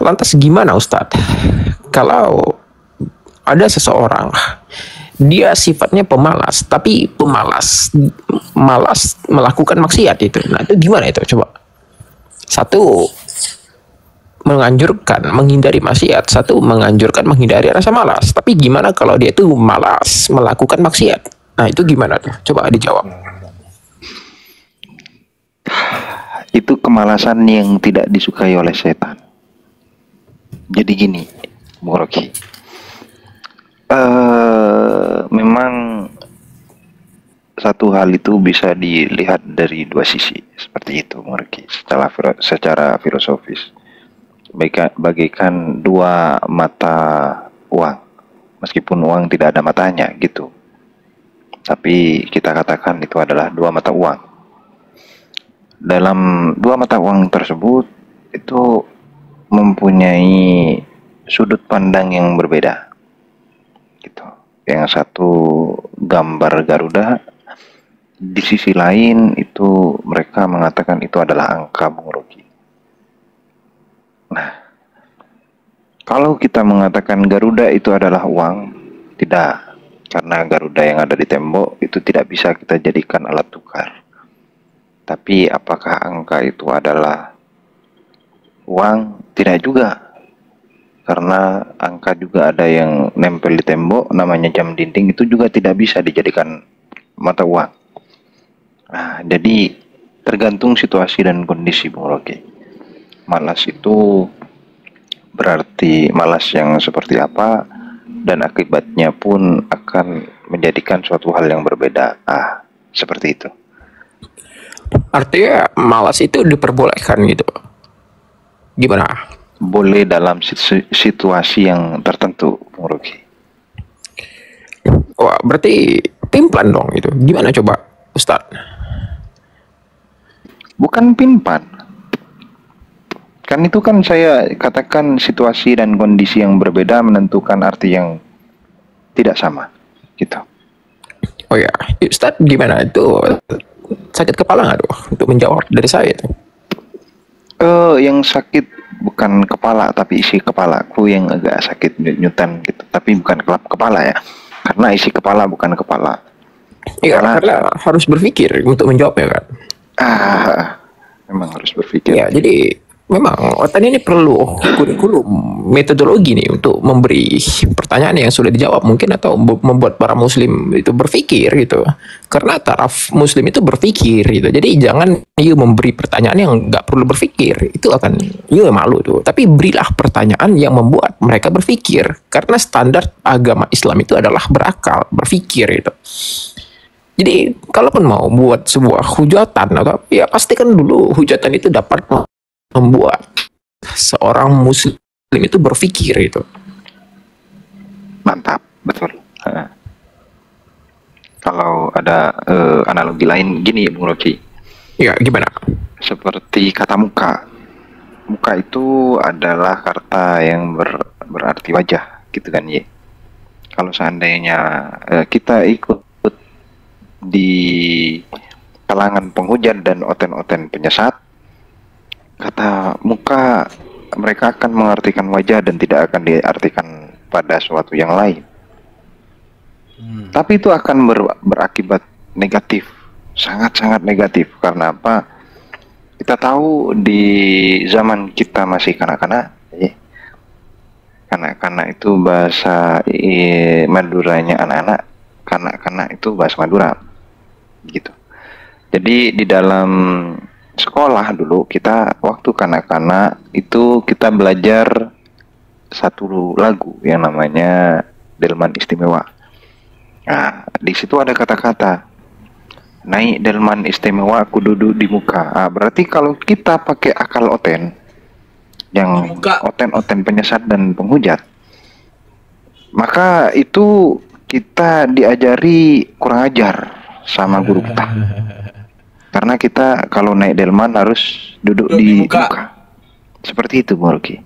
lantas gimana Ustadz? Kalau ada seseorang dia sifatnya pemalas, tapi malas melakukan maksiat itu. Nah, itu gimana itu coba? Satu menganjurkan menghindari maksiat, satu menganjurkan menghindari rasa malas. Tapi gimana kalau dia itu malas melakukan maksiat? Nah, itu gimana tuh? Coba dijawab. Itu kemalasan yang tidak disukai oleh setan. Jadi gini, Bung Rocky. Memang satu hal itu bisa dilihat dari dua sisi seperti itu, Bung Rocky. Secara filosofis, bagaikan dua mata uang, meskipun uang tidak ada matanya gitu. Tapi kita katakan itu adalah dua mata uang. Dalam dua mata uang tersebut itu mempunyai sudut pandang yang berbeda. Gitu. Yang satu gambar Garuda, di sisi lain itu mereka mengatakan itu adalah angka, Bung Rocky. Nah, kalau kita mengatakan Garuda itu adalah uang, tidak. Karena Garuda yang ada di tembok itu tidak bisa kita jadikan alat tukar. Tapi apakah angka itu adalah uang? Tidak juga. Karena angka juga ada yang nempel di tembok, namanya jam dinding, itu juga tidak bisa dijadikan mata uang. Nah, jadi tergantung situasi dan kondisi, Bung Rocky. Malas itu berarti malas yang seperti apa, dan akibatnya pun akan menjadikan suatu hal yang berbeda. Seperti itu. Artinya malas itu diperbolehkan gitu. Gimana? Boleh dalam situasi yang tertentu, Bung Rocky. Wah, berarti timplan dong itu. Gimana coba, Ustadz? Bukan pimpan. Kan itu kan saya katakan situasi dan kondisi yang berbeda menentukan arti yang tidak sama, gitu. Oh ya, Ustadz gimana itu? Sakit kepala nggak tuh untuk menjawab dari saya itu? Yang sakit bukan kepala tapi isi kepalaku yang agak sakit nyutan gitu. Tapi bukan kelap kepala ya. Karena isi kepala bukan kepala. Iya, karena harus berpikir untuk menjawabnya kan. Memang harus berpikir. Ya, jadi memang otak ini perlu kurikulum metodologi nih untuk memberi pertanyaan yang sudah dijawab mungkin, atau membuat para muslim itu berpikir gitu. Karena taraf muslim itu berpikir gitu. Jadi jangan you memberi pertanyaan yang nggak perlu berpikir, itu akan you malu tuh. Tapi berilah pertanyaan yang membuat mereka berpikir. Karena standar agama Islam itu adalah berakal, berpikir itu. Jadi kalaupun mau buat sebuah hujatan atau ya pastikan dulu hujatan itu dapat membuat seorang muslim itu berpikir itu. Mantap, betul. Kalau ada analogi lain gini, Bung Rocky. Ya, gimana? Seperti kata muka. Muka itu adalah kata yang berarti wajah, gitu kan, Ye. Kalau seandainya kita ikut di kalangan penghujat dan oten-oten penyesat, kata muka mereka akan mengartikan wajah dan tidak akan diartikan pada suatu yang lain. Tapi itu akan berakibat negatif, sangat-sangat negatif. Karena apa? Kita tahu di zaman kita masih kanak-kanak, kanak-kanak itu bahasa Maduranya anak-anak, kanak-kanak itu bahasa Madura, gitu. Jadi di dalam sekolah dulu kita waktu kanak-kanak itu kita belajar satu lagu yang namanya Delman Istimewa. Nah, di situ ada kata-kata naik delman istimewa aku duduk di muka. Berarti kalau kita pakai akal oten yang oten-oten penyesat dan penghujat, Maka itu kita diajari kurang ajar sama guru kita. Karena kita kalau naik delman harus duduk di muka. Seperti itu, Bung Rocky.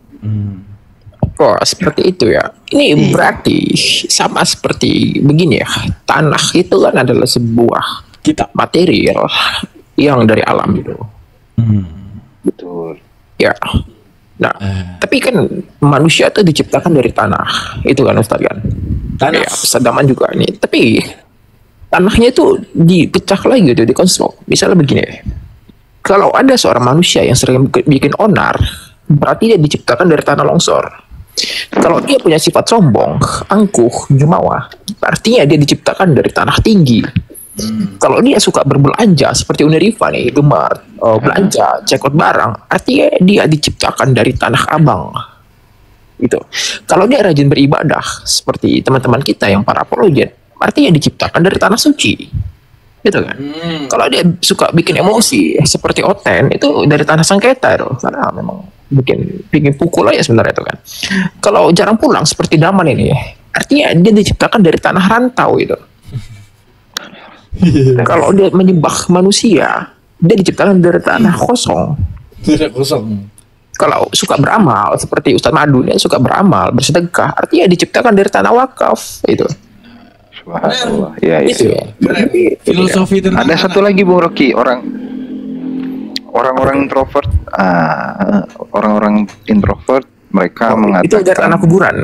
Oh, seperti itu ya. Ini berarti sama seperti begini ya. Tanah itu kan adalah sebuah material yang dari alam itu. Betul. Ya. Nah, tapi kan manusia itu diciptakan dari tanah. Itu kan Ustaz kan. Tanah. Ya, sedaman juga nih. Tapi tanahnya itu dipecah lagi gitu, dikonstruk. Misalnya begini. Kalau ada seorang manusia yang sering bikin onar, berarti dia diciptakan dari tanah longsor. Kalau dia punya sifat sombong, angkuh, jumawa, artinya dia diciptakan dari tanah tinggi. Kalau dia suka berbelanja seperti Uniriva nih, gemar belanja, cekot barang, artinya dia diciptakan dari tanah abang. Gitu. Kalau dia rajin beribadah seperti teman-teman kita yang para apologet, artinya diciptakan dari tanah suci. Gitu kan. Kalau dia suka bikin emosi seperti Oten, itu dari tanah sengketa itu. Karena memang bikin pukul aja sebenarnya itu kan. Kalau jarang pulang seperti Daman ini, artinya dia diciptakan dari tanah rantau itu. Kalau dia menyembah manusia, dia diciptakan dari tanah kosong. Tidak kosong. Kalau suka beramal seperti Ustadz Madu, dia suka beramal, bersedekah, artinya diciptakan dari tanah wakaf itu. Subhanallah. Ya, itu itu. ya. Filosofi tentang ada satu lagi, Bung Rocky, orang-orang introvert, orang-orang introvert mereka mengatakan itu dari tanah kuburan.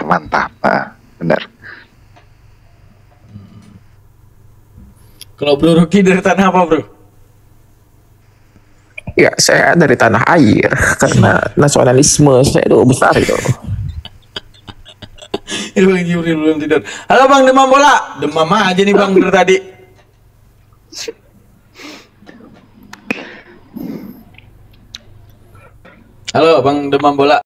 Mantap, benar. Kalau Bro Rocky dari tanah apa, Bro? Ya, saya dari tanah air karena nasionalisme saya itu besar itu. Ini Bang Jibril belum tidur. Halo Bang Demam Bola. Demam aja nih Bang dari tadi. Halo Bang Demam Bola.